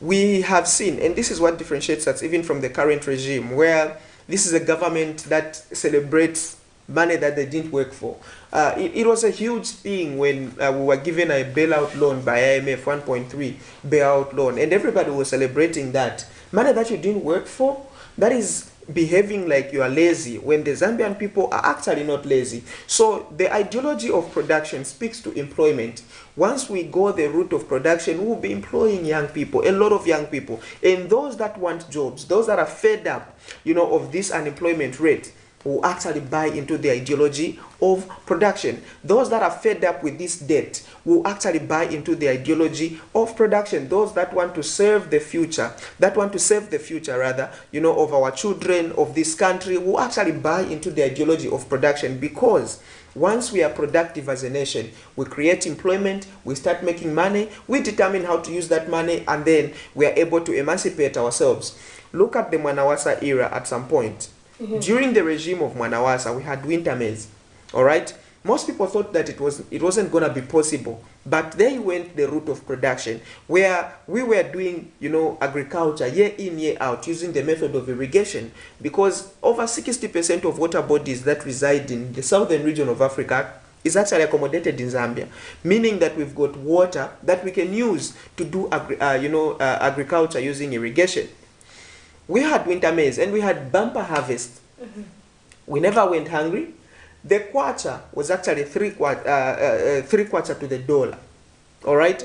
We have seen, and this is what differentiates us even from the current regime, where this is a government that celebrates money that they didn't work for. It was a huge thing when we were given a bailout loan by IMF, 1.3 bailout loan, and everybody was celebrating that. Money that you didn't work for, that is behaving like you are lazy, when the Zambian people are actually not lazy. So the ideology of production speaks to employment. Once we go the route of production, we will be employing young people, a lot of young people, and those that want jobs, those that are fed up of this unemployment rate, will actually buy into the ideology of production. Those that are fed up with this debt will actually buy into the ideology of production. Those that want to serve the future, of our children, of this country, will actually buy into the ideology of production, because once we are productive as a nation, we create employment, we start making money, we determine how to use that money, and then we are able to emancipate ourselves. Look at the Mwanawasa era at some point. During the regime of Mwanawasa, we had winter maize. All right? Most people thought that it wasn't going to be possible, but they went the route of production, where we were doing, agriculture year in, year out, using the method of irrigation, because over 60% of water bodies that reside in the southern region of Africa is actually accommodated in Zambia, meaning that we've got water that we can use to do agriculture using irrigation. We had winter maize and we had bumper harvest. We never went hungry. The kwacha was actually three kwacha to the dollar. All right?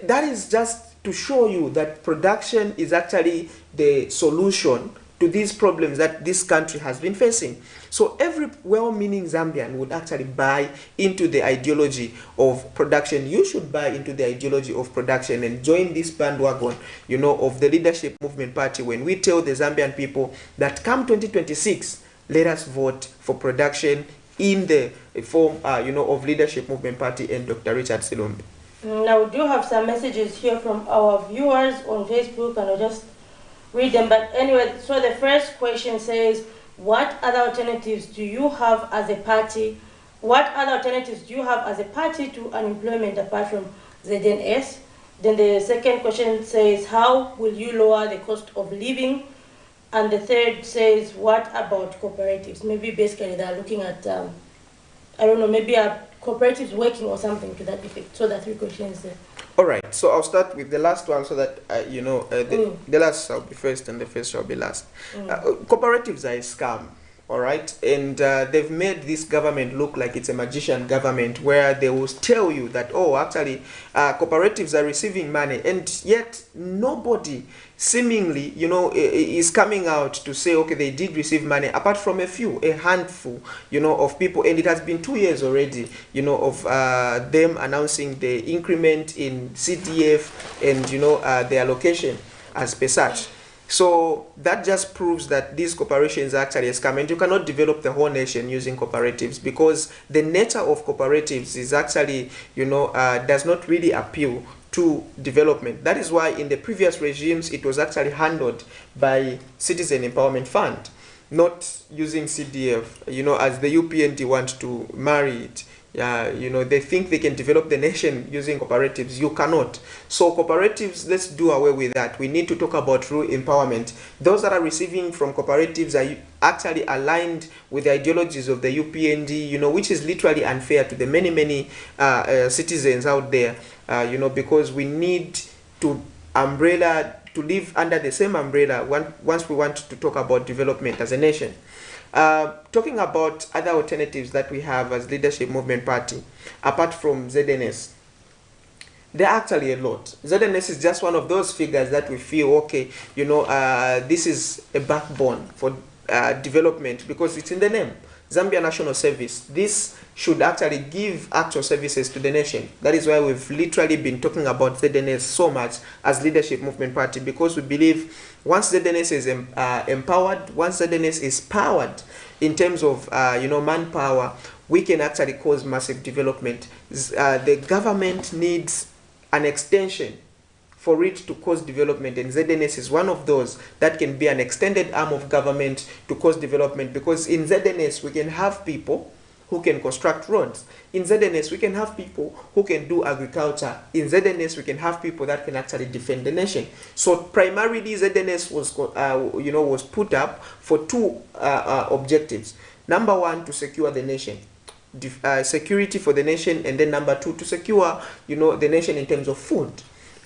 That is just to show you that production is actually the solution to these problems that this country has been facing. So every well-meaning Zambian would actually buy into the ideology of production. You should buy into the ideology of production and join this bandwagon, of the Leadership Movement Party, when we tell the Zambian people that come 2026, let us vote for production in the form, of Leadership Movement Party and Dr. Richard Silumbi. Now, we do have some messages here from our viewers on Facebook, and I'll just read them. But anyway, so the first question says, what other alternatives do you have as a party? What other alternatives do you have as a party to unemployment apart from ZNS? Then the second question says, how will you lower the cost of living? And the third says, what about cooperatives? Maybe basically they're looking at, I don't know, maybe are cooperatives working or something to that effect. So that's three questions there. All right, so I'll start with the last one so that, the last shall be first and the first shall be last. Cooperatives are a scam, all right? And they've made this government look like it's a magician government, where they will tell you that, oh, actually, cooperatives are receiving money, and yet nobody seemingly, is coming out to say, okay, they did receive money, apart from a handful, of people. And it has been 2 years already, of them announcing the increment in CTF and, the allocation as per such. So that just proves that these corporations are actually a scam, and you cannot develop the whole nation using cooperatives, because the nature of cooperatives is actually, does not really appeal to development. That is why in the previous regimes it was actually handled by Citizen Empowerment Fund, not using CDF, as the UPND want to marry it. They think they can develop the nation using cooperatives. You cannot. So cooperatives, let's do away with that. We need to talk about true empowerment. Those that are receiving from cooperatives are actually aligned with the ideologies of the UPND, which is literally unfair to the many citizens out there, because we need to umbrella to live under the same umbrella once we want to talk about development as a nation. Talking about other alternatives that we have as Leadership Movement Party, apart from ZNS, there are actually a lot. ZNS is just one of those figures that we feel, okay, you know, this is a backbone for development because it's in the name. Zambia National Service. This should actually give actual services to the nation. That is why we've literally been talking about ZNS so much as Leadership Movement Party, because we believe once ZNS is empowered, once ZNS is powered in terms of you know, manpower, we can actually cause massive development. The government needs an extension for it to cause development, and ZNS is one of those that can be an extended arm of government to cause development, because in ZNS we can have people who can construct roads. In ZNS we can have people who can do agriculture. In ZNS we can have people that can actually defend the nation. So primarily ZNS was you know, was put up for two objectives. Number one, to secure the nation, security for the nation, and then number two, to secure, you know, the nation in terms of food,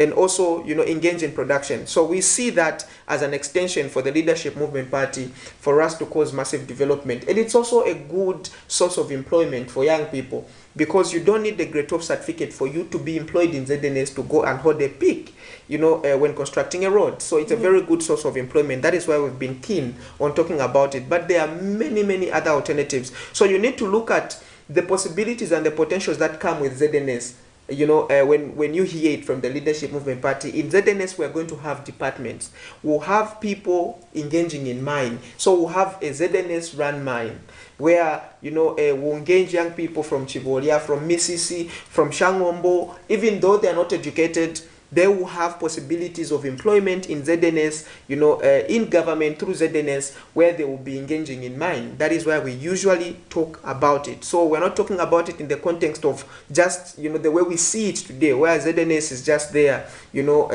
and also, you know, engage in production. So we see that as an extension for the Leadership Movement Party for us to cause massive development. And it's also a good source of employment for young people, because you don't need the grade 12 certificate for you to be employed in ZNS to go and hold a pick, you know, when constructing a road. So it's a very good source of employment. That is why we've been keen on talking about it. But there are many, many other alternatives. So you need to look at the possibilities and the potentials that come with ZNS. You know, when you hear it from the Leadership Movement Party, in ZNS we're going to have departments. We'll have people engaging in mine. So we'll have a ZNS run mine, where, you know, we'll engage young people from Chivolia, from Misisi, from Shangombo. Even though they are not educated, they will have possibilities of employment in ZNS, you know, in government through ZNS, where they will be engaging in mine. That is why we usually talk about it. So we're not talking about it in the context of just, you know, the way we see it today, where ZNS is just there, you know,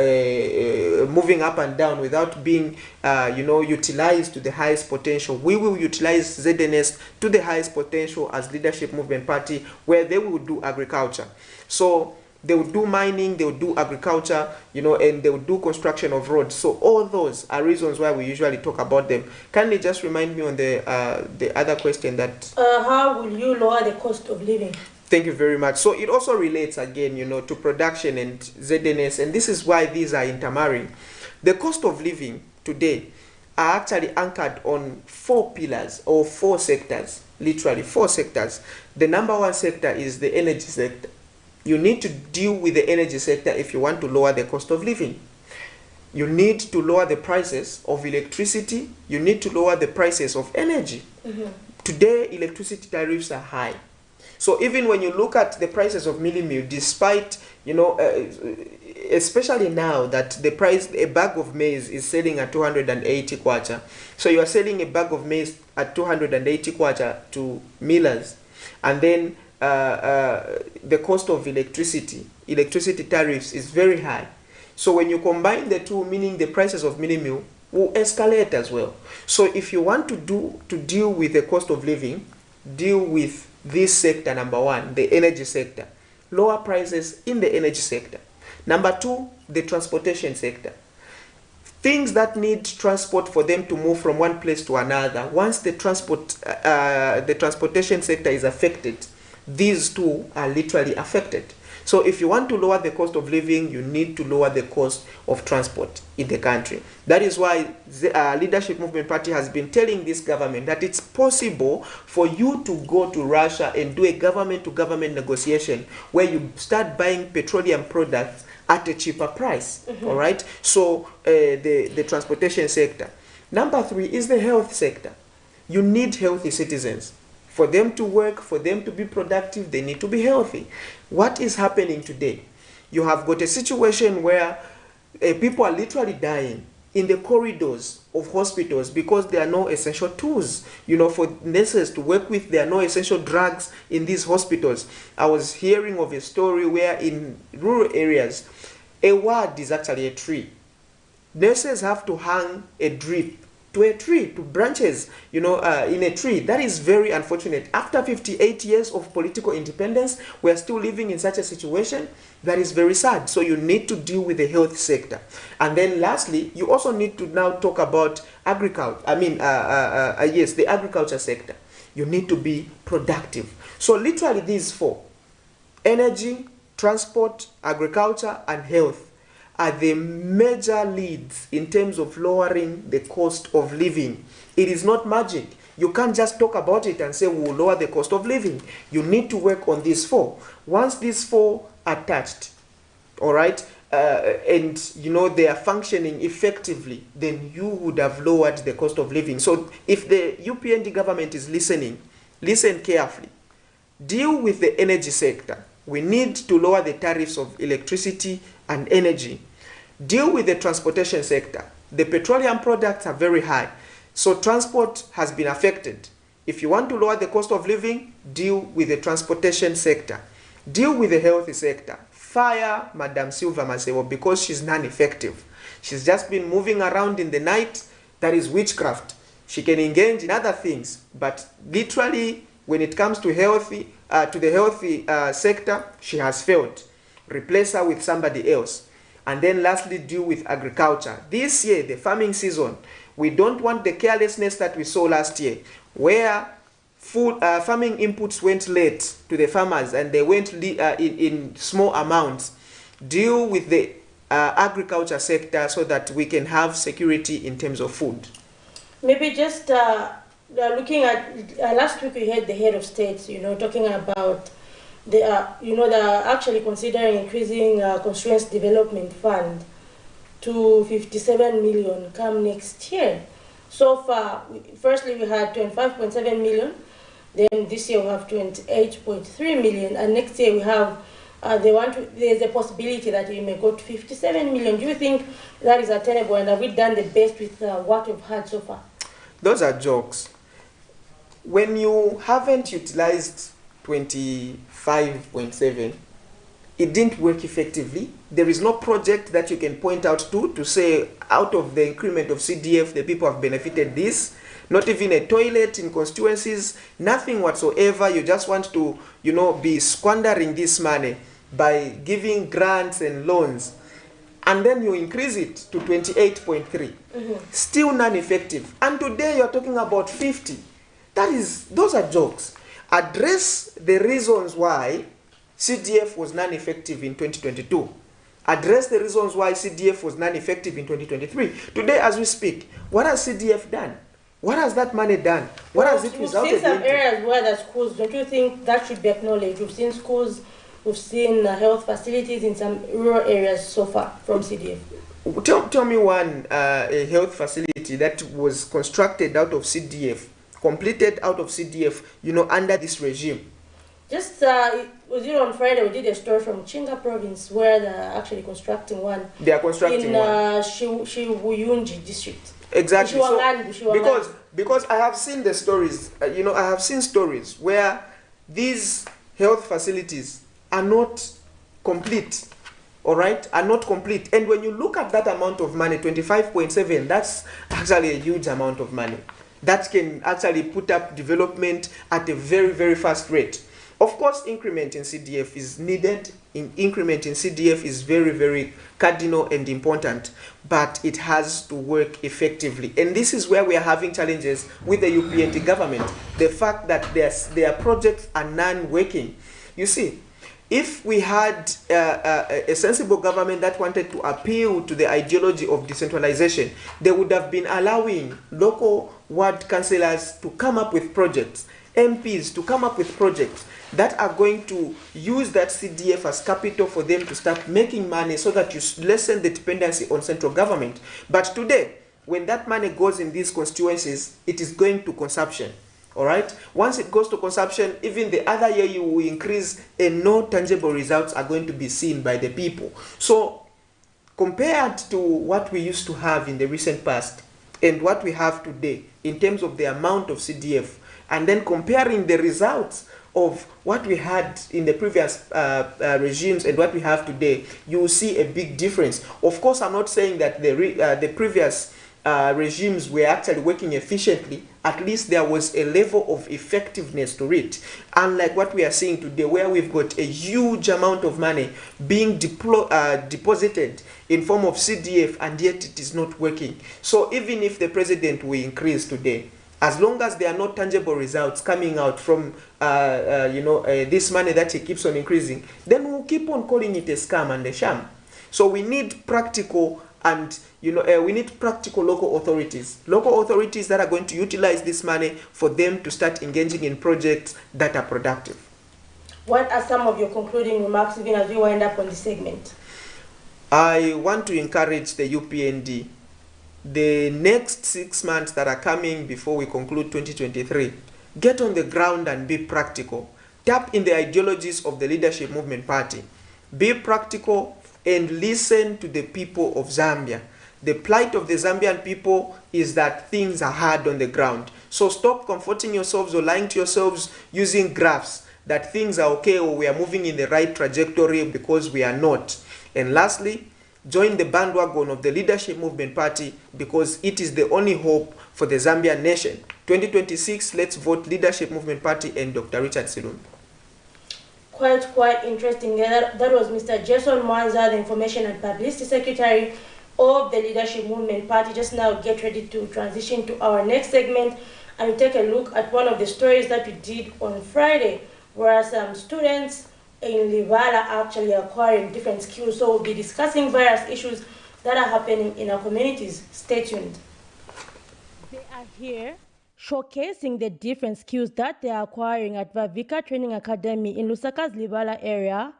moving up and down without being, you know, utilized to the highest potential. We will utilize ZNS to the highest potential as Leadership Movement Party, where they will do agriculture. So they will do mining, they will do agriculture, you know, and they will do construction of roads. So all those are reasons why we usually talk about them. Kindly just remind me on the other question that... how will you lower the cost of living? Thank you very much. So it also relates again, you know, to production and ZNS, and this is why these are intermarrying. The cost of living today are actually anchored on 4 pillars or 4 sectors, literally 4 sectors. The number one sector is the energy sector. You need to deal with the energy sector if you want to lower the cost of living. You need to lower the prices of electricity. You need to lower the prices of energy. Today, electricity tariffs are high. So even when you look at the prices of milli-meal, despite, you know, especially now that the price, a bag of maize is selling at 280 kwacha. So you are selling a bag of maize at 280 kwacha to millers. And then the cost of electricity tariffs is very high. So when you combine the two, meaning the prices of milli-meal will escalate as well. So if you want to deal with the cost of living, deal with this sector, number one, the energy sector. Lower prices in the energy sector. Number two, the transportation sector. Things that need transport for them to move from one place to another. Once the transportation sector is affected, these two are literally affected. So if you want to lower the cost of living, you need to lower the cost of transport in the country. That is why the Leadership Movement Party has been telling this government that it's possible for you to go to Russia and do a government-to-government negotiation where you start buying petroleum products at a cheaper price. All right? So the transportation sector. Number three is the health sector. You need healthy citizens. For them to work, for them to be productive, they need to be healthy. What is happening today? You have got a situation where people are literally dying in the corridors of hospitals because there are no essential tools, you know, for nurses to work with. There are no essential drugs in these hospitals. I was hearing of a story where in rural areas, a ward is actually a tree. Nurses have to hang a drip to a tree, to branches, you know, in a tree. That is very unfortunate. After 58 years of political independence, we are still living in such a situation. That is very sad. So you need to deal with the health sector. And then lastly, you also need to now talk about agriculture. Yes, the agriculture sector. You need to be productive. So literally these four, energy, transport, agriculture, and health, are the major leads in terms of lowering the cost of living. It is not magic. You can't just talk about it and say we'll lower the cost of living. You need to work on these four. Once these four are touched, all right, and you know they are functioning effectively, then you would have lowered the cost of living. So if the UPND government is listening, listen carefully. Deal with the energy sector. We need to lower the tariffs of electricity and energy. Deal with the transportation sector. The petroleum products are very high, so transport has been affected. If you want to lower the cost of living, deal with the transportation sector. Deal with the health sector. Fire Madam Silva Masewo because she's non-effective. She's just been moving around in the night. That is witchcraft. She can engage in other things, but literally when it comes to the healthy sector, she has failed. Replace her with somebody else. And then lastly, deal with agriculture. This year, the farming season, we don't want the carelessness that we saw last year, where farming inputs went late to the farmers and they went in small amounts. Deal with the agriculture sector so that we can have security in terms of food. Maybe just looking at last week we had the head of states, you know, talking about they're actually considering increasing constituency development fund to 57 million come next year. So far, firstly we had 25.7 million, then this year we have 28.3 million, and next year we have there's a possibility that we may go to 57 million. Do you think that is attainable, and have we done the best with what we've had so far? Those are jokes. When you haven't utilized 25.7, it didn't work effectively. There is no project that you can point out to say out of the increment of CDF the people have benefited this. Not even a toilet in constituencies, nothing whatsoever. You just want to, you know, be squandering this money by giving grants and loans, and then you increase it to 28.3. Still non-effective. And today you're talking about 50. Those are jokes. Address the reasons why CDF was non-effective in 2022. Address the reasons why CDF was non-effective in 2023. Today, as we speak, what has CDF done? What has that money done? What has it resulted in? We've seen some areas where the schools, don't you think that should be acknowledged? We've seen schools, we've seen health facilities in some rural areas so far from CDF. Tell me one a health facility that was constructed out of CDF, completed out of CDF, you know, under this regime. Just was it on Friday? We did a story from Chinga province where they're actually constructing one. They are constructing in Shiwuyunji district. Exactly. So, because I have seen the stories, you know, I have seen stories where these health facilities are not complete. All right, are not complete. And when you look at that amount of money, 25.7, that's actually a huge amount of money. That can actually put up development at a very, very fast rate. Of course, increment in CDF is needed. Increment in CDF is very, very cardinal and important, but it has to work effectively. And this is where we are having challenges with the UPND government. The fact that their projects are non-working. You see, if we had a sensible government that wanted to appeal to the ideology of decentralization, they would have been allowing local ward councillors to come up with projects, MPs to come up with projects that are going to use that CDF as capital for them to start making money so that you lessen the dependency on central government. But today, when that money goes in these constituencies, it is going to consumption. All right. Once it goes to consumption, even the other year you will increase and no tangible results are going to be seen by the people. So compared to what we used to have in the recent past and what we have today in terms of the amount of CDF, and then comparing the results of what we had in the previous regimes and what we have today, you will see a big difference. Of course, I'm not saying that the previous regimes were actually working efficiently, at least there was a level of effectiveness to it. Unlike what we are seeing today, where we've got a huge amount of money being deposited in form of CDF, and yet it is not working. So even if the president will increase today, as long as there are no tangible results coming out from this money that he keeps on increasing, then we'll keep on calling it a scam and a sham. So we need practical and we need practical local authorities that are going to utilize this money for them to start engaging in projects that are productive. What are some of your concluding remarks, even as we wind up on the segment? I want to encourage the UPND, the next 6 months that are coming before we conclude 2023, get on the ground and be practical. Tap in the ideologies of the Leadership Movement Party. Be practical and listen to the people of Zambia. The plight of the Zambian people is that things are hard on the ground. So stop comforting yourselves or lying to yourselves using graphs that things are okay or we are moving in the right trajectory, because we are not. And lastly, join the bandwagon of the Leadership Movement Party, because it is the only hope for the Zambian nation. 2026, let's vote Leadership Movement Party and Dr. Richard Silum. Quite interesting. That was Mr. Jason Mwanza, the Information and Publicity Secretary of the Leadership Movement Party. Just now, get ready to transition to our next segment and take a look at one of the stories that we did on Friday, where some students in Livala actually acquiring different skills. So we'll be discussing various issues that are happening in our communities. Stay tuned. They are here showcasing the different skills that they are acquiring at Vavika Training Academy in Lusaka's Livala area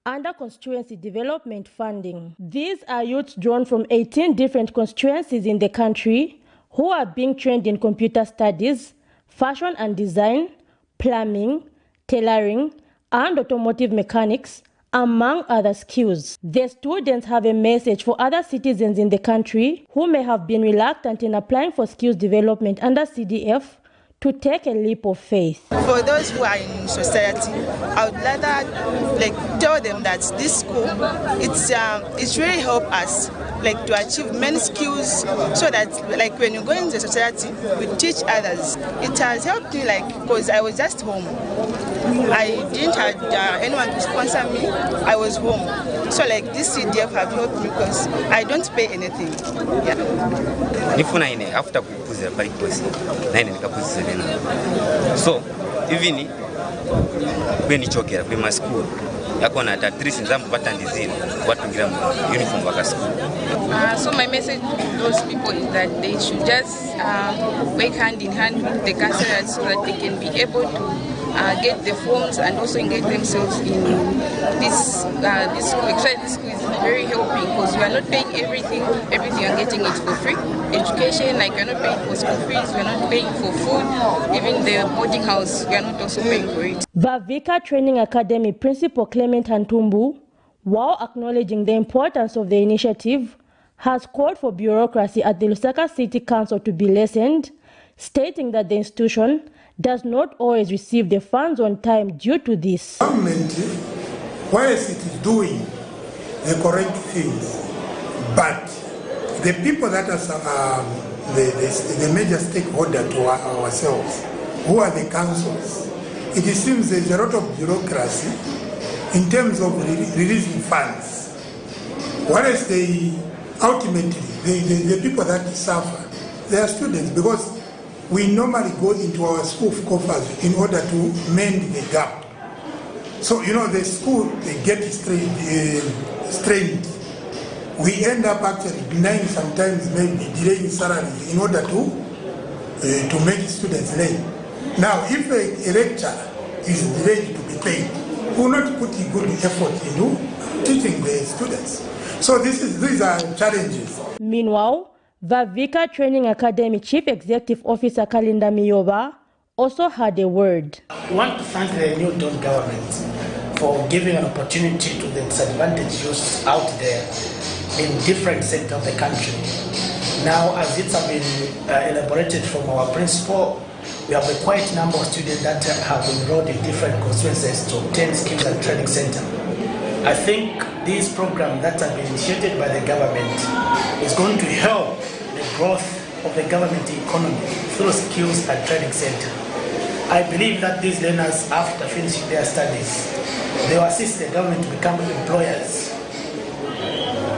under constituency development funding. These are youths drawn from 18 different constituencies in the country who are being trained in computer studies, fashion and design, plumbing, tailoring, and automotive mechanics, among other skills. The students have a message for other citizens in the country who may have been reluctant in applying for skills development under CDF to take a leap of faith. For those who are in society, I would rather tell them that this school, it's really helped us to achieve many skills, so that when you go into society, we teach others. It has helped me because I was just home. I didn't have anyone to sponsor me. I was home. So this CDF have helped me because I don't pay anything. Yeah. After kupuzira pari kosi, naine nikapuzira. So even when nichokera kwe school, yakona at least nzamu batandizira watungira uniform waka school. So my message to those people is that they should just work hand in hand with the councillors so that they can be able to get the forms and also engage themselves in this school. Actually, this school is very helping because you are not paying everything you are getting it for free. Education, you're not paying for school fees, you're not paying for food, even the boarding house, you're not also paying for it. Vavika Training Academy Principal Clement Hantumbu, while acknowledging the importance of the initiative, has called for bureaucracy at the Lusaka City Council to be lessened, stating that the institution does not always receive the funds on time due to this. Government, whilst it is doing the correct things, but the people that are the major stakeholder to ourselves, who are the councils, it seems there's a lot of bureaucracy in terms of releasing funds. Whereas ultimately, the people that suffer, they are students, because we normally go into our school coffers in order to mend the gap. So, the school, they get strained. We end up actually denying, sometimes maybe delaying salaries in order to make students late. Now, if a lecturer is delayed to be paid, we will not put a good effort into teaching the students. So these are challenges. Meanwhile, Vavika Training Academy Chief Executive Officer Kalinda Miyoba also had a word. We want to thank the New Dawn government for giving an opportunity to the disadvantaged youths out there in different sectors of the country. Now, as it's been elaborated from our principal, we have a quite number of students that have enrolled in different constituencies to obtain skills and training center. I think this program that has been initiated by the government is going to help the growth of the government economy through skills and training center. I believe that these learners, after finishing their studies, they will assist the government to become employers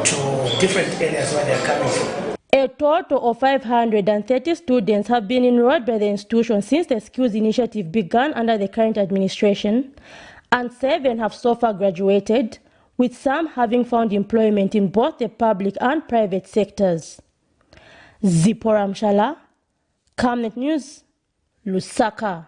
to different areas where they are coming from. A total of 530 students have been enrolled by the institution since the Skills Initiative began under the current administration, and 7 have so far graduated, with some having found employment in both the public and private sectors. Zipporah Mshala, Camnet News, Lusaka.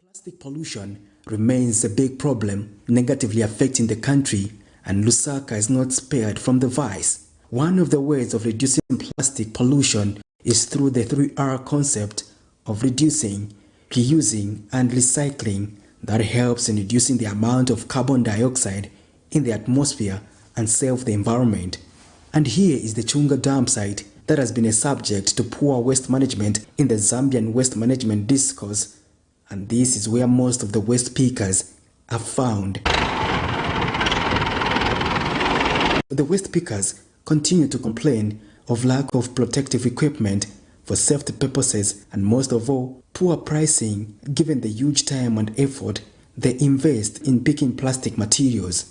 Plastic pollution remains a big problem, negatively affecting the country, and Lusaka is not spared from the vice. One of the ways of reducing plastic pollution is through the 3R concept of reducing, reusing, and recycling that helps in reducing the amount of carbon dioxide in the atmosphere and save the environment. And here is the Chunga dam site that has been a subject to poor waste management in the Zambian waste management discourse, and this is where most of the waste pickers are found. The waste pickers continue to complain of lack of protective equipment for safety purposes and most of all, poor pricing given the huge time and effort they invest in picking plastic materials.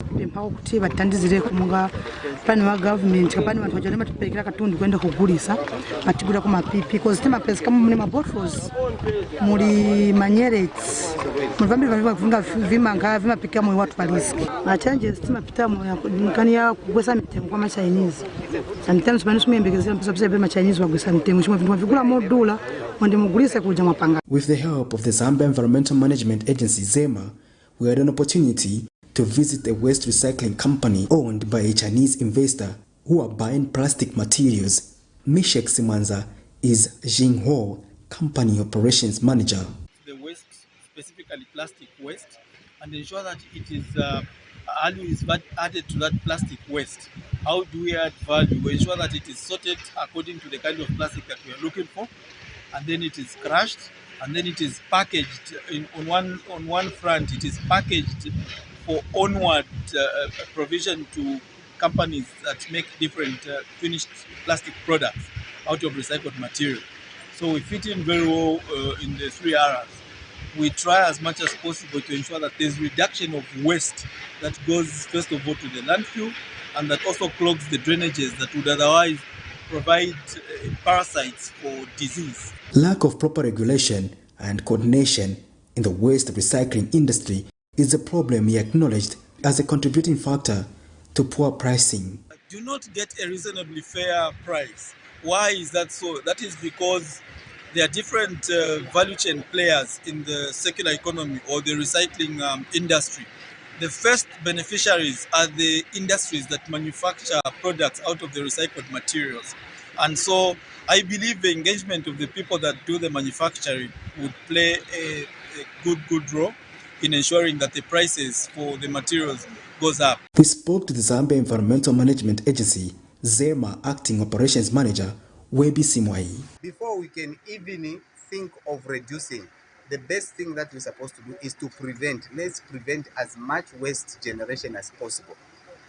Pani wa government kapani watu wajana matupelekera katundu kwenda kugulisa matibura ku mapipi because tema pesa kama mune mabottles muri manyerets muvambiri vafunga vimanga vimapika mu watu paliski na changes tema pita mu kani ya kugwesa mitengo kwa Chinese sometimes bani sumembekezera pesa be Chinese wagwesa mitengo chimwe vintu vikula modula mwende mugulise kuja mapanga. With the help of the Zambia Environmental Management Agency ZEMA, we had an opportunity to visit a waste recycling company owned by a Chinese investor who are buying plastic materials. Mishek Simanza is Jingho, company operations manager. The waste, specifically plastic waste, and ensure that it is value is added to that plastic waste. How do we add value? We ensure that it is sorted according to the kind of plastic that we are looking for, and then it is crushed, and then it is packaged. On one front, it is packaged for onward provision to companies that make different finished plastic products out of recycled material. So we fit in very well in the 3 R's. We try as much as possible to ensure that there's reduction of waste that goes first of all to the landfill and that also clogs the drainages that would otherwise provide parasites for disease. Lack of proper regulation and coordination in the waste recycling industry is a problem he acknowledged as a contributing factor to poor pricing. Do not get a reasonably fair price. Why is that so? That is because there are different value chain players in the circular economy or the recycling industry. The first beneficiaries are the industries that manufacture products out of the recycled materials. And so I believe the engagement of the people that do the manufacturing would play a good role in ensuring that the prices for the materials goes up. We spoke to the Zambia Environmental Management Agency, ZEMA Acting Operations Manager, Webi Simwai. Before we can even think of reducing, the best thing that we're supposed to do is to prevent. Let's prevent as much waste generation as possible.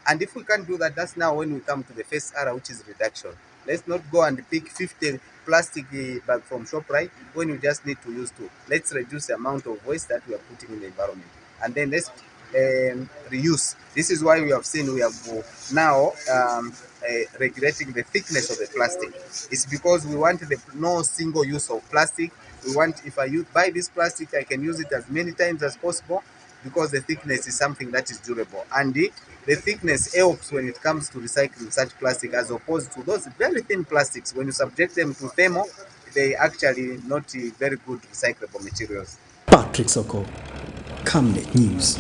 And if we can't do that, that's now when we come to the first R, which is reduction. Let's not go and pick 50 plastic bag from ShopRite when you just need to use 2. Let's reduce the amount of waste that we are putting in the environment. And then let's reuse. This is why we have seen we have now regulating the thickness of the plastic. It's because we want no single use of plastic. We want, if I buy this plastic, I can use it as many times as possible because the thickness is something that is durable. And the thickness helps when it comes to recycling such plastic as opposed to those very thin plastics. When you subject them to thermal, they actually not very good recyclable materials. Patrick Soko, Camnet News.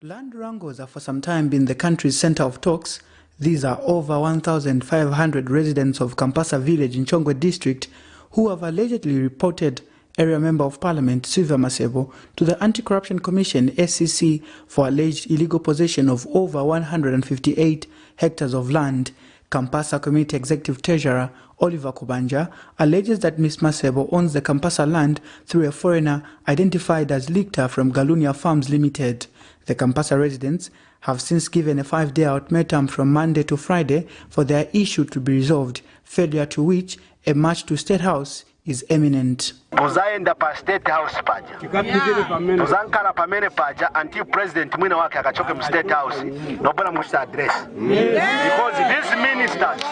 Land wrangles have for some time been the country's center of talks. These are over 1,500 residents of Kampasa village in Chongwe district who have allegedly reported Area Member of Parliament Sylvia Masebo to the Anti-Corruption Commission SCC for alleged illegal possession of over 158 hectares of land. Kampasa Community Executive Treasurer Oliver Kubanja alleges that Ms. Masebo owns the Kampasa land through a foreigner identified as Lictor from Galunia Farms Limited. The Kampasa residents have since given a 5-day ultimatum from Monday to Friday for their issue to be resolved, failure to which a march to State House is imminent. Tuzaenda pa State House paja. Tuzankala pamene paja until President mwina wake akachoke mu State House. Nobona mushita address. Because these ministers,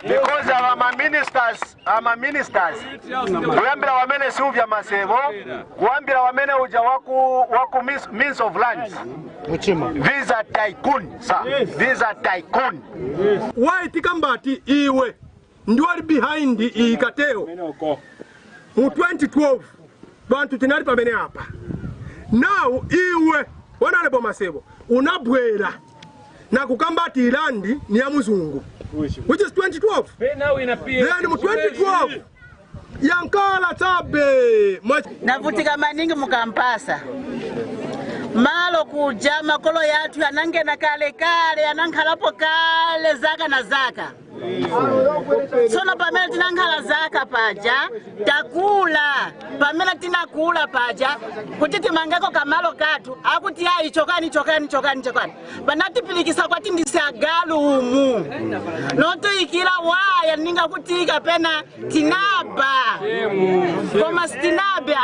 because our ministers, kuyambira wamene suvya masebo, kuyambira wamene uja waku means of lands. These are tycoon, sir. These are tycoon. Why tikambati iwe ndiwali behind ikateo mu 2012 bantu tinali pamene apa. Now iwe honorable Masebo unabwera na kukambati ilandi ni ya muzungu, which is 2012. Then mu 2012 yankala tabe navutika maningi mukampasa malo kuja makolo yatu yanangena kale kale yanankhalapo kale zaka na zaka. Sono pamela tinankhala zaka paja takula pamela tinakula paja kuti timangeko kamalo katu akuti ayi chokani panatipilikisa kwati ndisagalu umu noto ikila waya ninga kutika pena tinaba koma stinabe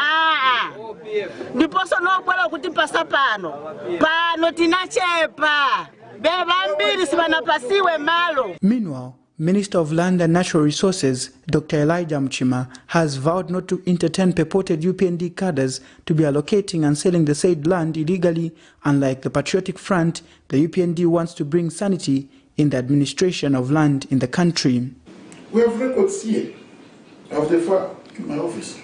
ndiposo nobwela kuti pasa pano tinachepa bebambiri sibanapasiwe malo. Meanwhile, Minister of Land and Natural Resources, Dr. Elijah Mchima, has vowed not to entertain purported UPND cadres to be allocating and selling the said land illegally. Unlike the Patriotic Front, the UPND wants to bring sanity in the administration of land in the country. We have records here of the farm in my office.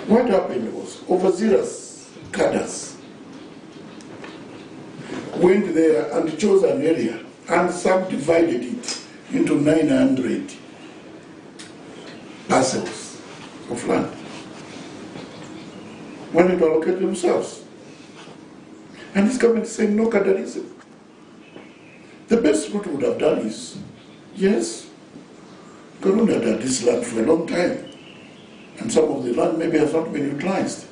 What happened was overzealous cadres went there and chose an area and subdivided it into 900 parcels of land. Wanted to allocate themselves. And this government is saying no cadreism. The best what would have done is, yes, Karuna had had this land for a long time, and some of the land maybe has not been utilized.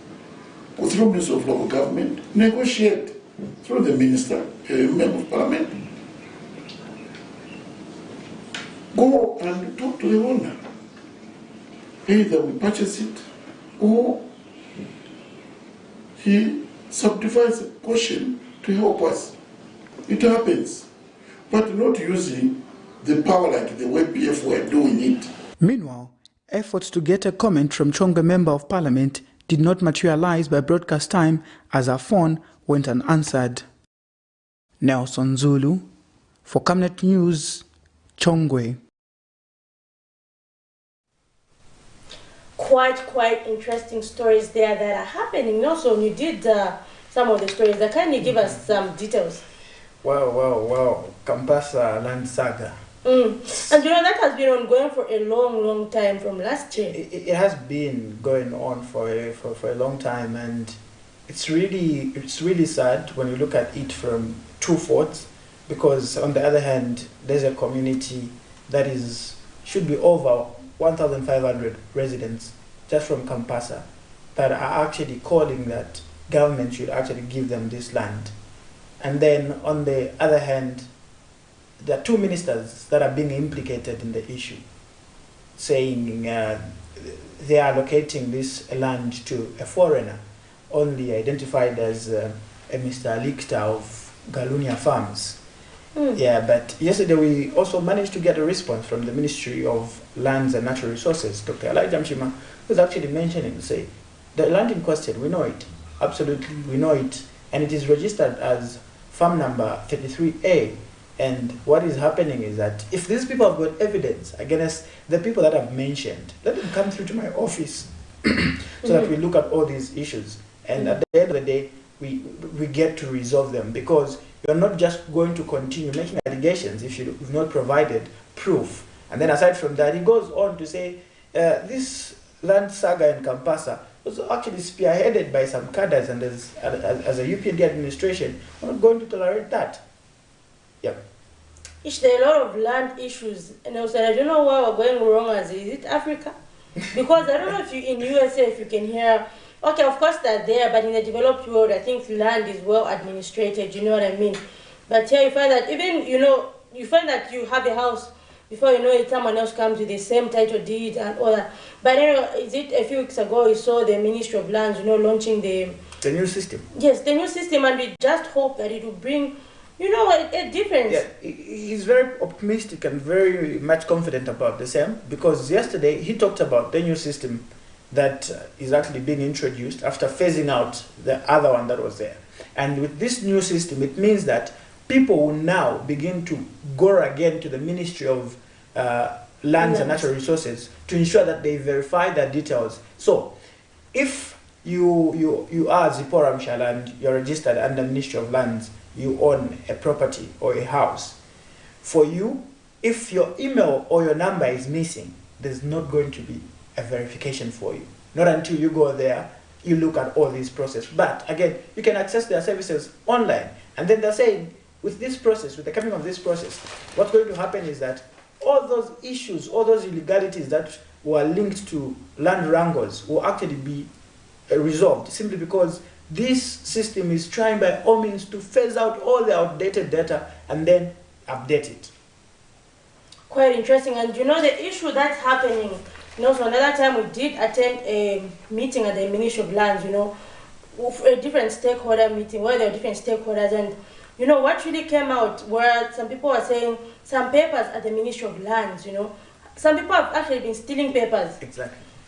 Or through Minister of Local Government, negotiate through the Minister, Member of Parliament. Go and talk to the owner. Either we purchase it or he subdivides a portion to help us. It happens. But not using the power like the way PF were doing it. Meanwhile, efforts to get a comment from Chongwe Member of Parliament did not materialize by broadcast time as her phone went unanswered. Nelson Zulu for Camnet News, Chongwe. Quite interesting stories there that are happening. Also, you did some of the stories. Can you give us some details? Wow. Campasa land saga. And you know that has been ongoing for a long time from last year. It has been going on for a long time, and it's really sad when you look at it from two thoughts, because on the other hand, there's a community that should be over 1,500 residents just from Campasa that are actually calling that government should actually give them this land. And then on the other hand, there are two ministers that are being implicated in the issue, saying they are allocating this land to a foreigner, only identified as a Mr. Alikta of Galunia Farms. Yeah, but yesterday we also managed to get a response from the Ministry of Lands and Natural Resources. Dr. Elijah Mchima was actually mentioning, say, the land in question, we know it, absolutely, we know it, and it is registered as farm number 33A. And what is happening is that if these people have got evidence against the people that I've mentioned, let them come through to my office so that we look at all these issues. And at the end of the day, we get to resolve them, because you're not just going to continue making allegations if you've not provided proof. And then aside from that, he goes on to say this land saga in Campasa was actually spearheaded by some cadres, and as a UPND administration, we're not going to tolerate that. Yep. There are a lot of land issues, and also I don't know why we're going wrong. Is it Africa? Because I don't know if you in USA, if you can hear Okay, of course they're there, but in the developed world, I think land is well administrated, you know what I mean? But here you find that even, you find that you have a house, before you know it, someone else comes with the same title deed and all that. But is it a few weeks ago you saw the Ministry of Lands, launching the new system? Yes, the new system, and we just hope that it will bring, a difference. Yeah, he's very optimistic and very much confident about the same, because yesterday he talked about the new system that is actually being introduced after phasing out the other one that was there. And with this new system, it means that people will now begin to go again to the Ministry of Lands and Natural Resources to ensure that they verify their details. So, if you are Zipporah Mshala and you're registered under Ministry of Lands, you own a property or a house. For you, if your email or your number is missing, there's not going to be a verification for you. Not until you go there, you look at all these processes. But again, you can access their services online. And then they're saying, with this process, with the coming of this process, what's going to happen is that all those issues, all those illegalities that were linked to land wrangles will actually be resolved, simply because this system is trying by all means to phase out all the outdated data and then update it. Quite interesting. And the issue that's happening, so another time we did attend a meeting at the Ministry of Lands, with a different stakeholder meeting where there were different stakeholders, and what really came out where some people were saying some papers at the Ministry of Lands, some people have actually been stealing papers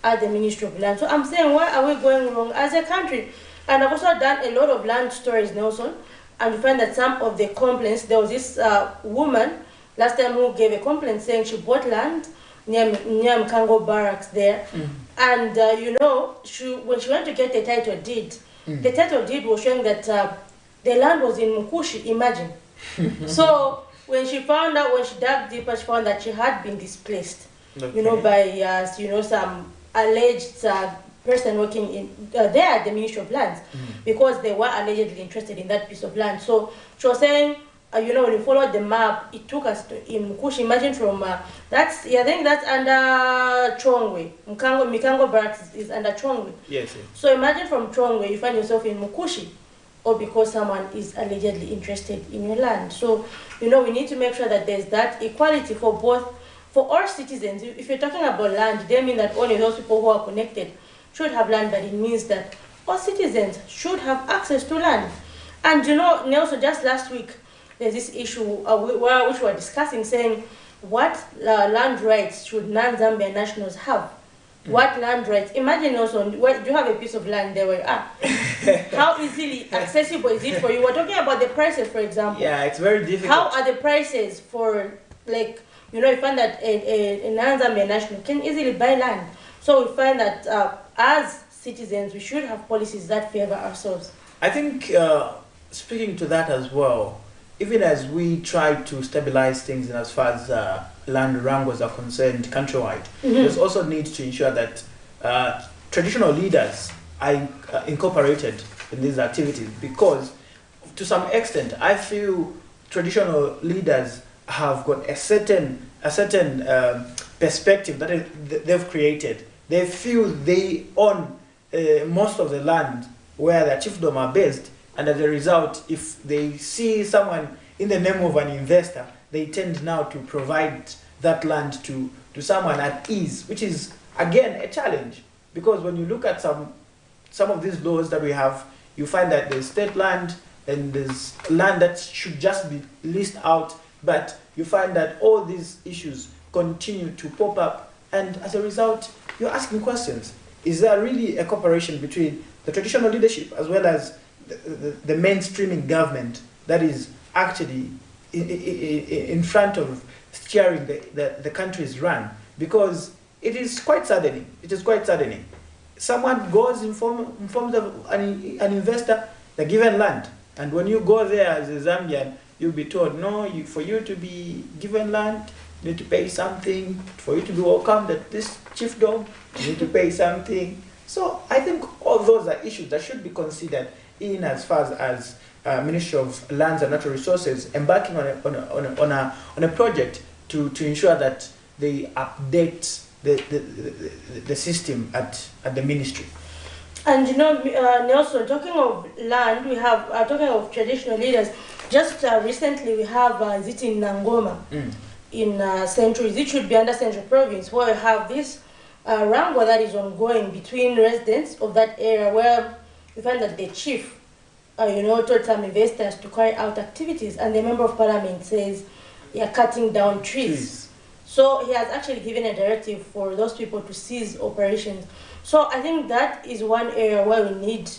at the Ministry of Lands. So I'm saying, why are we going wrong as a country? And I've also done a lot of land stories, Nelson, and we find that some of the complaints, there was this woman last time who gave a complaint saying she bought land near Mkango Barracks there, and when she went to get the title deed, the title deed was showing that the land was in Mukushi, imagine. So when she found out, when she dug deeper, she found that she had been displaced, by some alleged person working in there at the Ministry of Lands, because they were allegedly interested in that piece of land. So she was saying, when you followed the map, it took us to in Mukushi. Imagine from I think that's under Chongwe. Mikango Barracks is under Chongwe. Yes. So imagine from Chongwe, you find yourself in Mukushi, or because someone is allegedly interested in your land. So we need to make sure that there's that equality for all citizens. If you're talking about land, they mean that only those people who are connected should have land, but it means that all citizens should have access to land. And Nelson, just last week, there's this issue which we were discussing, saying what land rights should non-Zambian nationals have? What land rights? Imagine also, do you have a piece of land there where you are? How easily accessible is it for you? We're talking about the prices, for example. Yeah, it's very difficult. How are the prices for, you find that a non-Zambian national can easily buy land. So we find that as citizens, we should have policies that favor ourselves. I think, speaking to that as well, even as we try to stabilize things in as far as land wrangles are concerned countrywide, there's also need to ensure that traditional leaders are incorporated in these activities, because to some extent I feel traditional leaders have got a certain perspective that they've created. They feel they own most of the land where their chiefdom are based, and as a result, if they see someone in the name of an investor, they tend now to provide that land to someone at ease, which is again a challenge, because when you look at some of these laws that we have, you find that there's state land and there's land that should just be leased out, but you find that all these issues continue to pop up, and as a result, you're asking questions. Is there really a cooperation between the traditional leadership as well as the mainstreaming government that is actually in front of steering the country's run? Because it is quite saddening. It is quite saddening. Someone goes informs of an investor the given land, and when you go there as a Zambian, you'll be told, no, for you to be given land, you need to pay something. For you to be welcomed at this chiefdom, you need to pay something. So I think all those are issues that should be considered in as far as Ministry of Lands and Natural Resources embarking on a project to ensure that they update the system at the ministry. And you know, Nelson, talking of land, we have, talking of traditional leaders, just recently we have, is it in Nangoma, in Central, it should be under Central Province, where we have this wrangle that is ongoing between residents of that area, where we find that the chief, you know, told some investors to carry out activities, and the member of parliament says they are cutting down trees. So he has actually given a directive for those people to cease operations. So I think that is one area where we need,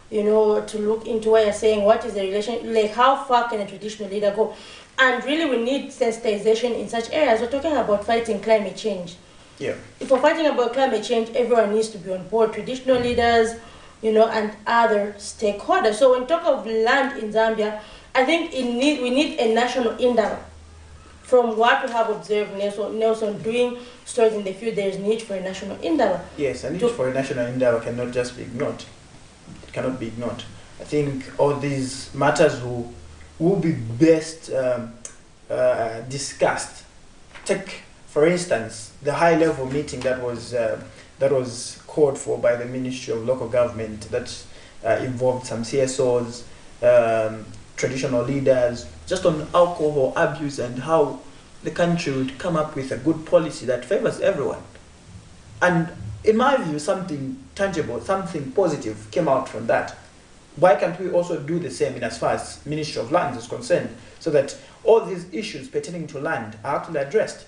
you know, to look into where you're saying what is the relation, like how far can a traditional leader go? And really we need sensitization in such areas. We're talking about fighting climate change. Yeah. If we're fighting about climate change, everyone needs to be on board, traditional leaders, you know, and other stakeholders. So when we talk of land in Zambia, I think we need a national endeavor. From what we have observed Nelson doing stories in the field, there is need for a national endeavor. Yes, a need for a national endeavor cannot just be ignored. It cannot be ignored. I think all these matters will be best discussed. Take, for instance, the high-level meeting that was called for by the Ministry of Local Government that involved some CSOs, traditional leaders, just on alcohol abuse and how the country would come up with a good policy that favors everyone. And in my view, something tangible, something positive came out from that. Why can't we also do the same in as far as Ministry of Lands is concerned, so that all these issues pertaining to land are actually addressed?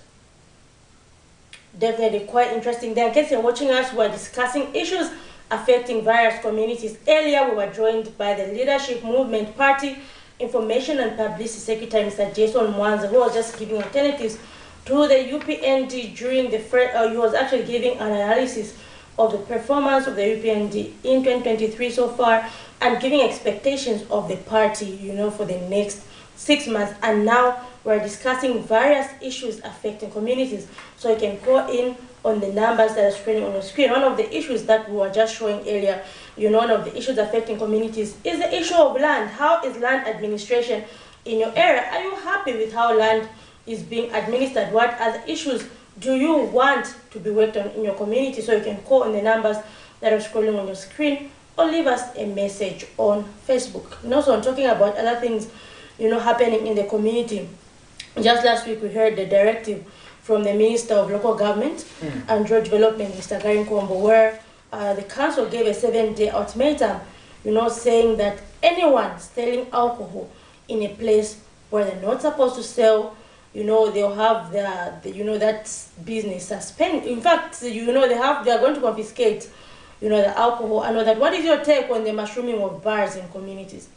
Definitely quite interesting. Then in case you're watching us, we're discussing issues affecting various communities. Earlier, we were joined by the Leadership Movement Party Information and Publicity Secretary, Mr. Jason Mwanza, who was just giving alternatives to the UPND during the he was actually giving an analysis of the performance of the UPND in 2023 so far, and giving expectations of the party, you know, for the next 6 months. And now we're discussing various issues affecting communities. So you can call in on the numbers that are screening on your screen. One of the issues that we were just showing earlier, you know, one of the issues affecting communities is the issue of land. How is land administration in your area? Are you happy with how land is being administered? What other issues do you want to be worked on in your community? So you can call on the numbers that are scrolling on your screen, or leave us a message on Facebook. And also, I'm talking about other things, you know, happening in the community. Just last week, we heard the directive from the Minister of Local Government and Rural Development, Mr. Gary Nkombo, where the council gave a 7-day ultimatum, you know, saying that anyone selling alcohol in a place where they're not supposed to sell, you know, they'll have the you know, that business suspended. In fact, you know, they are going to confiscate, you know, the alcohol. I know that. What is your take on the mushrooming of bars in communities?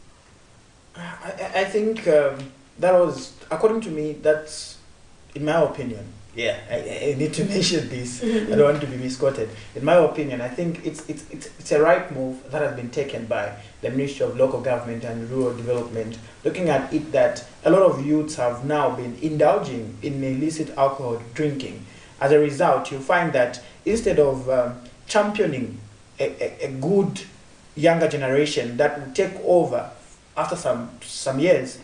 I think that was, according to me, that's, in my opinion, yeah, I need to mention this. I don't want to be misquoted. In my opinion, I think it's a right move that has been taken by the Ministry of Local Government and Rural Development, looking at it that a lot of youths have now been indulging in illicit alcohol drinking. As a result, you find that instead of championing a good younger generation that will take over after some years,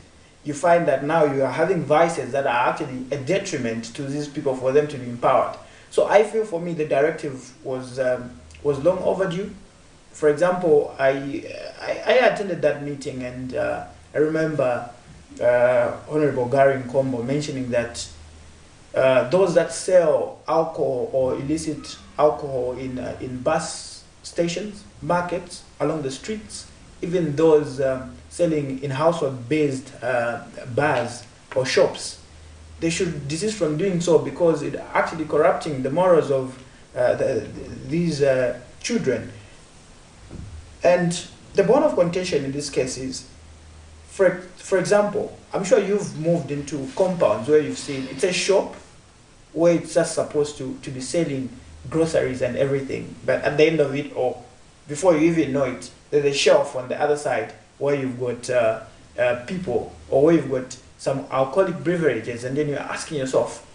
you find that now you are having vices that are actually a detriment to these people for them to be empowered. So I feel, for me, the directive was long overdue. For example, I attended that meeting, and I remember Honorable Gary Nkombo mentioning that those that sell alcohol or illicit alcohol in bus stations, markets, along the streets, even those selling in household-based bars or shops, they should desist from doing so, because it actually corrupting the morals of these children. And the bone of contention in this case is, for example, I'm sure you've moved into compounds where you've seen it's a shop where it's just supposed to be selling groceries and everything, but at the end of it, or before you even know it, there's a shelf on the other side where you've got people, or where you've got some alcoholic beverages, and then you're asking yourself,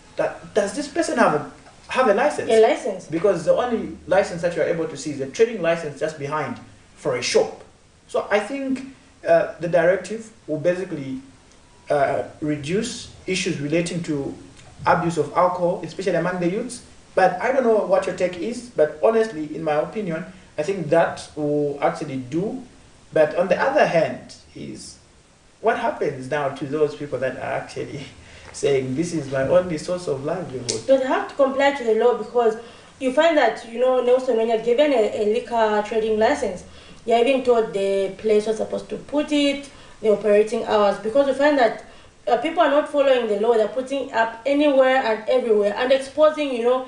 does this person have a license? A license. Because the only license that you're able to see is a trading license just behind for a shop. So I think the directive will basically reduce issues relating to abuse of alcohol, especially among the youths. But I don't know what your take is, but honestly, in my opinion, I think that will actually do. But on the other hand, is what happens now to those people that are actually saying this is my only source of livelihood? So they have to comply to the law, because you find that, you know, Nelson, when you're given a liquor trading license, you're even told the place you're supposed to put it, the operating hours, because you find that people are not following the law. They're putting up anywhere and everywhere and exposing, you know,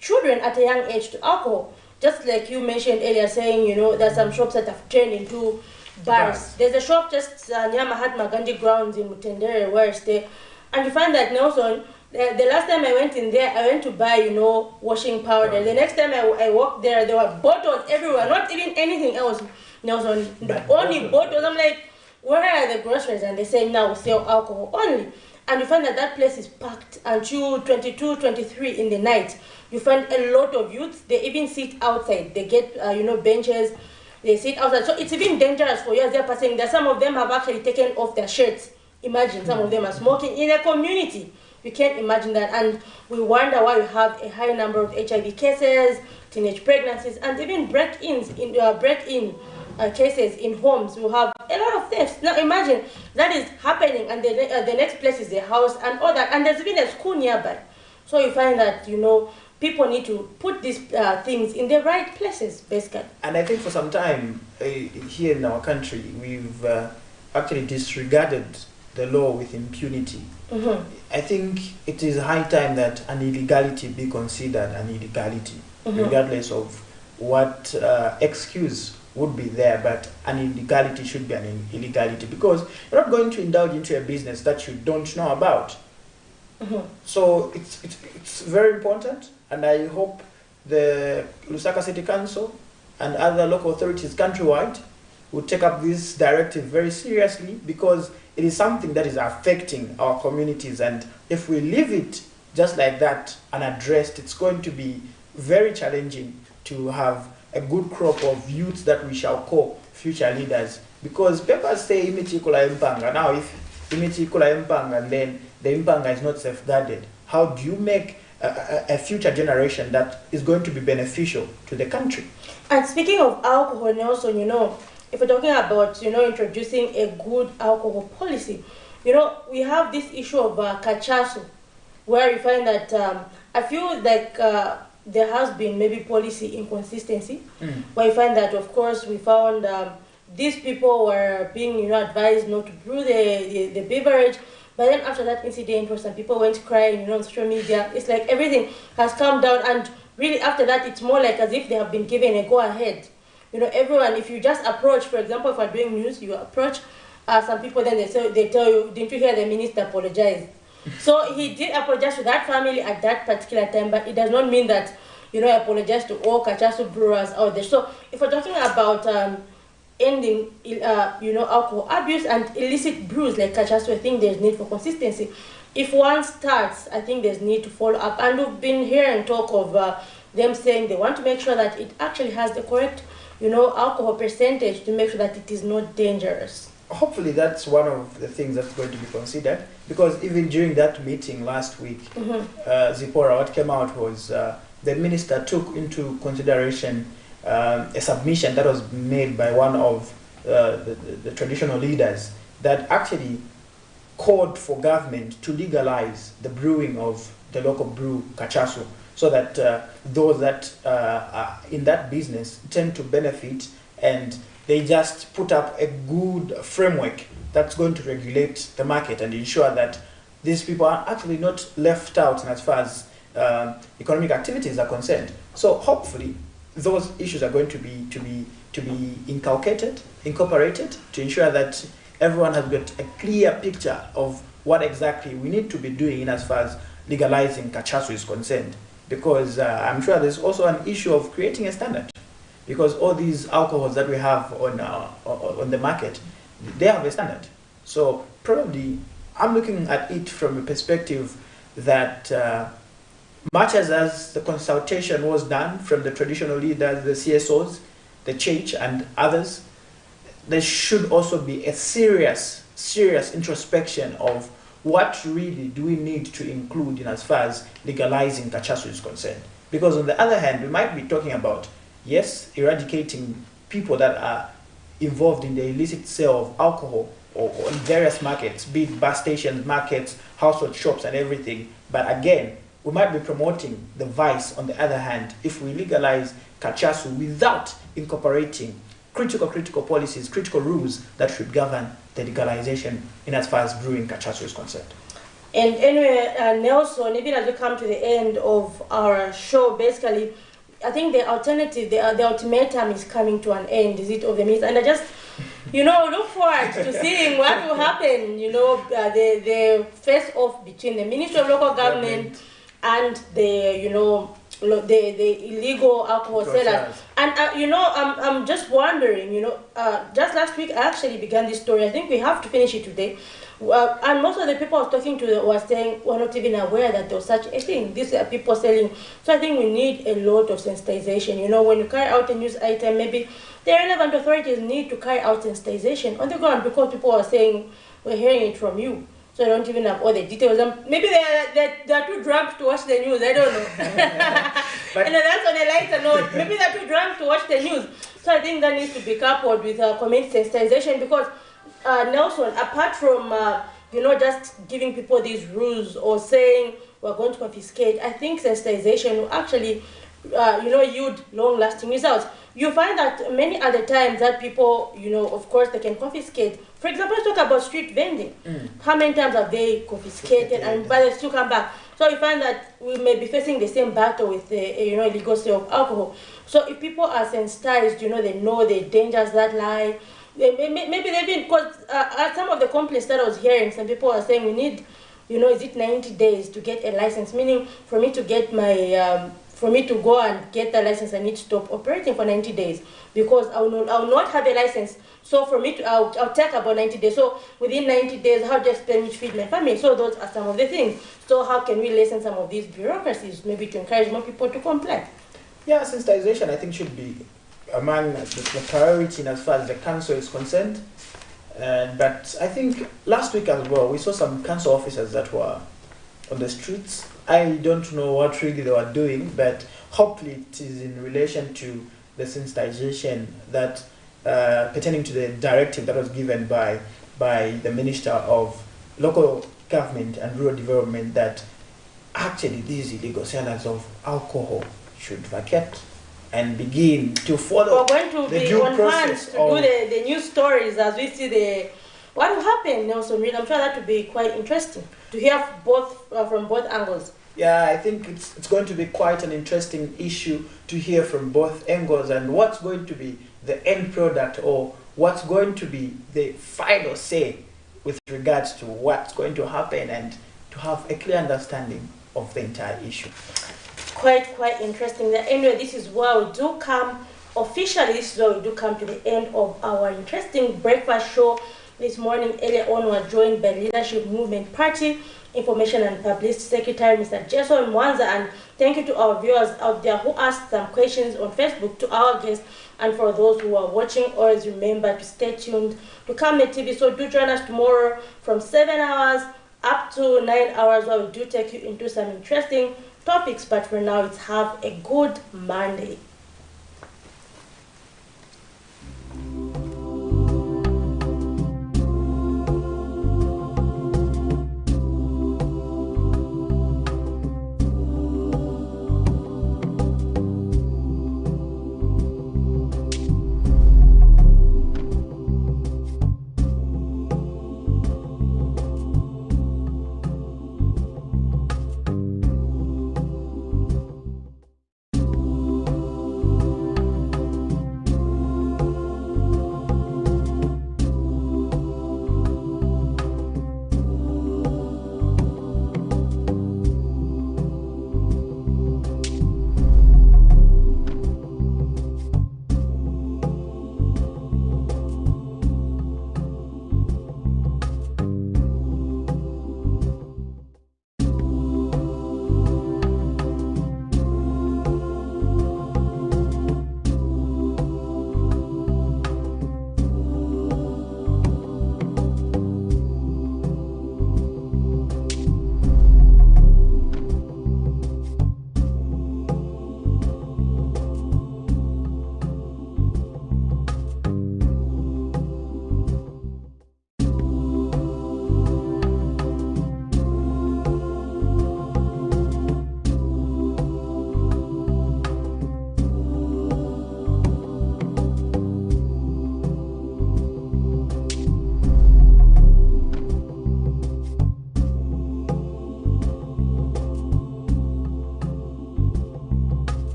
children at a young age to alcohol. Just like you mentioned earlier, saying, you know, there's some shops that have turned into bars. There's a shop just near Mahatma Gandhi grounds in Mutendere where I stay, and you find that Nelson, the last time I went in there, I went to buy, you know, washing powder. The next time I walked there, there were bottles everywhere, not even anything else. Nelson, only bottles. I'm like, where are the groceries? And they say now we sell alcohol only. And you find that that place is packed until 22, 23 in the night. You find a lot of youths. They even sit outside. They get, you know, benches. They sit outside. So it's even dangerous for you as they're passing there. Some of them have actually taken off their shirts. Imagine, some of them are smoking in a community. You can't imagine that. And we wonder why we have a high number of HIV cases, teenage pregnancies, and even break-in cases in homes. We have a lot of thefts. Now imagine that is happening, and the next place is a house and all that, and there's even a school nearby. So you find that, you know, people need to put these things in the right places, basically. And I think for some time here in our country, we've actually disregarded the law with impunity. I think it is high time that an illegality be considered an illegality, regardless of what excuse would be there, but an illegality should be an illegality, because you're not going to indulge into a business that you don't know about. So it's very important, and I hope the Lusaka City Council and other local authorities countrywide will take up this directive very seriously, because it is something that is affecting our communities, and if we leave it just like that unaddressed, it's going to be very challenging to have a good crop of youths that we shall call future leaders. Because papers say imiti ikula impanga. Now if imiti ikula impanga and then the impanga is not safeguarded, how do you make a future generation that is going to be beneficial to the country? And speaking of alcohol, Nelson, you know, if we're talking about, you know, introducing a good alcohol policy, you know, we have this issue of cachaso, where you find that I feel like there has been maybe policy inconsistency, where you find that, of course, we found these people were being, you know, advised not to brew the beverage, but then after that incident where some people went crying, you know, on social media, it's like everything has calmed down, and really after that, it's more like as if they have been given a go-ahead. You know, everyone, if you just approach, for example, if we're doing news, you approach some people, then they tell you, didn't you hear the minister apologize? So he did apologize to that family at that particular time, but it does not mean that, you know, I apologize to all cachaso brewers out there. So if we're talking about ending, you know, alcohol abuse and illicit brews like cachaso, I think there's need for consistency. If one starts, I think there's need to follow up. And we've been hearing talk of them saying they want to make sure that it actually has the correct, you know, alcohol percentage to make sure that it is not dangerous. Hopefully that's one of the things that's going to be considered, because even during that meeting last week, Zipporah, what came out was the minister took into consideration a submission that was made by one of the traditional leaders that actually called for government to legalize the brewing of the local brew cachaso, so that those that are in that business tend to benefit, and they just put up a good framework that's going to regulate the market and ensure that these people are actually not left out as far as economic activities are concerned. So hopefully those issues are going to be incorporated to ensure that everyone has got a clear picture of what exactly we need to be doing in as far as legalizing cachaso is concerned. Because I'm sure there's also an issue of creating a standard, because all these alcohols that we have on the market, they have a standard. So probably I'm looking at it from a perspective that much as the consultation was done from the traditional leaders, the CSOs, the church and others, there should also be a serious introspection of what really do we need to include in as far as legalizing cachaso is concerned. Because on the other hand, we might be talking about yes, eradicating people that are involved in the illicit sale of alcohol or in various markets, be it bus stations, markets, household shops and everything. But again, we might be promoting the vice on the other hand if we legalize cachasu without incorporating critical policies, critical rules that should govern the legalization in as far as brewing cachasu is concerned. And anyway, Nelson, even as we come to the end of our show, basically, I think the alternative, the ultimatum is coming to an end, is it, of the minister? And I just, look forward to seeing what will happen, the face-off between the Ministry of Local Government and the, the illegal alcohol sellers. And, I'm just wondering, just last week I actually began this story. I think we have to finish it today. And most of the people I was talking to were saying we're not even aware that there was such a thing. These are people selling. So I think we need a lot of sensitization. When you carry out a news item, maybe the relevant authorities need to carry out sensitization on the ground, because people are saying, we're hearing it from you. So I don't even have all the details. Maybe they're too drunk to watch the news. I don't know. And that's on a lighter note. Maybe they're too drunk to watch the news. So I think that needs to be coupled with community sensitization, because Nelson, apart from just giving people these rules or saying we're going to confiscate, I think sensitization will actually yield long-lasting results. You find that many other times that people, of course, they can confiscate. For example, let's talk about street vending. How many times have they confiscated but they still come back? So you find that we may be facing the same battle with the illegal sale of alcohol. So if people are sensitized, they know the dangers that lie. Maybe they've been, because some of the complaints that I was hearing, some people are saying we need, is it 90 days to get a license? Meaning, for me to get my, for me to go and get the license, I need to stop operating for 90 days because I will not have a license. So for me to, I'll take about 90 days. So within 90 days, how do I spend to feed my family? So those are some of the things. So how can we lessen some of these bureaucracies, maybe to encourage more people to comply? Yeah, sensitization I think should be among the priority as far as the council is concerned. But I think last week as well, we saw some council officers that were on the streets. I don't know what really they were doing, but hopefully it is in relation to the sensitization that pertaining to the directive that was given by the Minister of Local Government and Rural Development that actually these illegal sellers of alcohol should vacate and begin to follow We're going to the be due on process hand to do the news stories as we see what will happen, Nelson. I'm sure that would be quite interesting to hear both from both angles. Yeah, I think it's going to be quite an interesting issue to hear from both angles and what's going to be the end product or what's going to be the final say with regards to what's going to happen and to have a clear understanding of the entire issue. Quite interesting. Anyway, this is where we do come officially. This is where we do come to the end of our interesting breakfast show this morning. Earlier on, we were joined by Leadership Movement Party Information and Publicity Secretary Mr. Jason Mwanza, and thank you to our viewers out there who asked some questions on Facebook to our guests, and for those who are watching, always remember to stay tuned to Camnet TV. So do join us tomorrow from 7 hours up to 9 hours, where we do take you into some interesting topics. But for now, it's have a good Monday.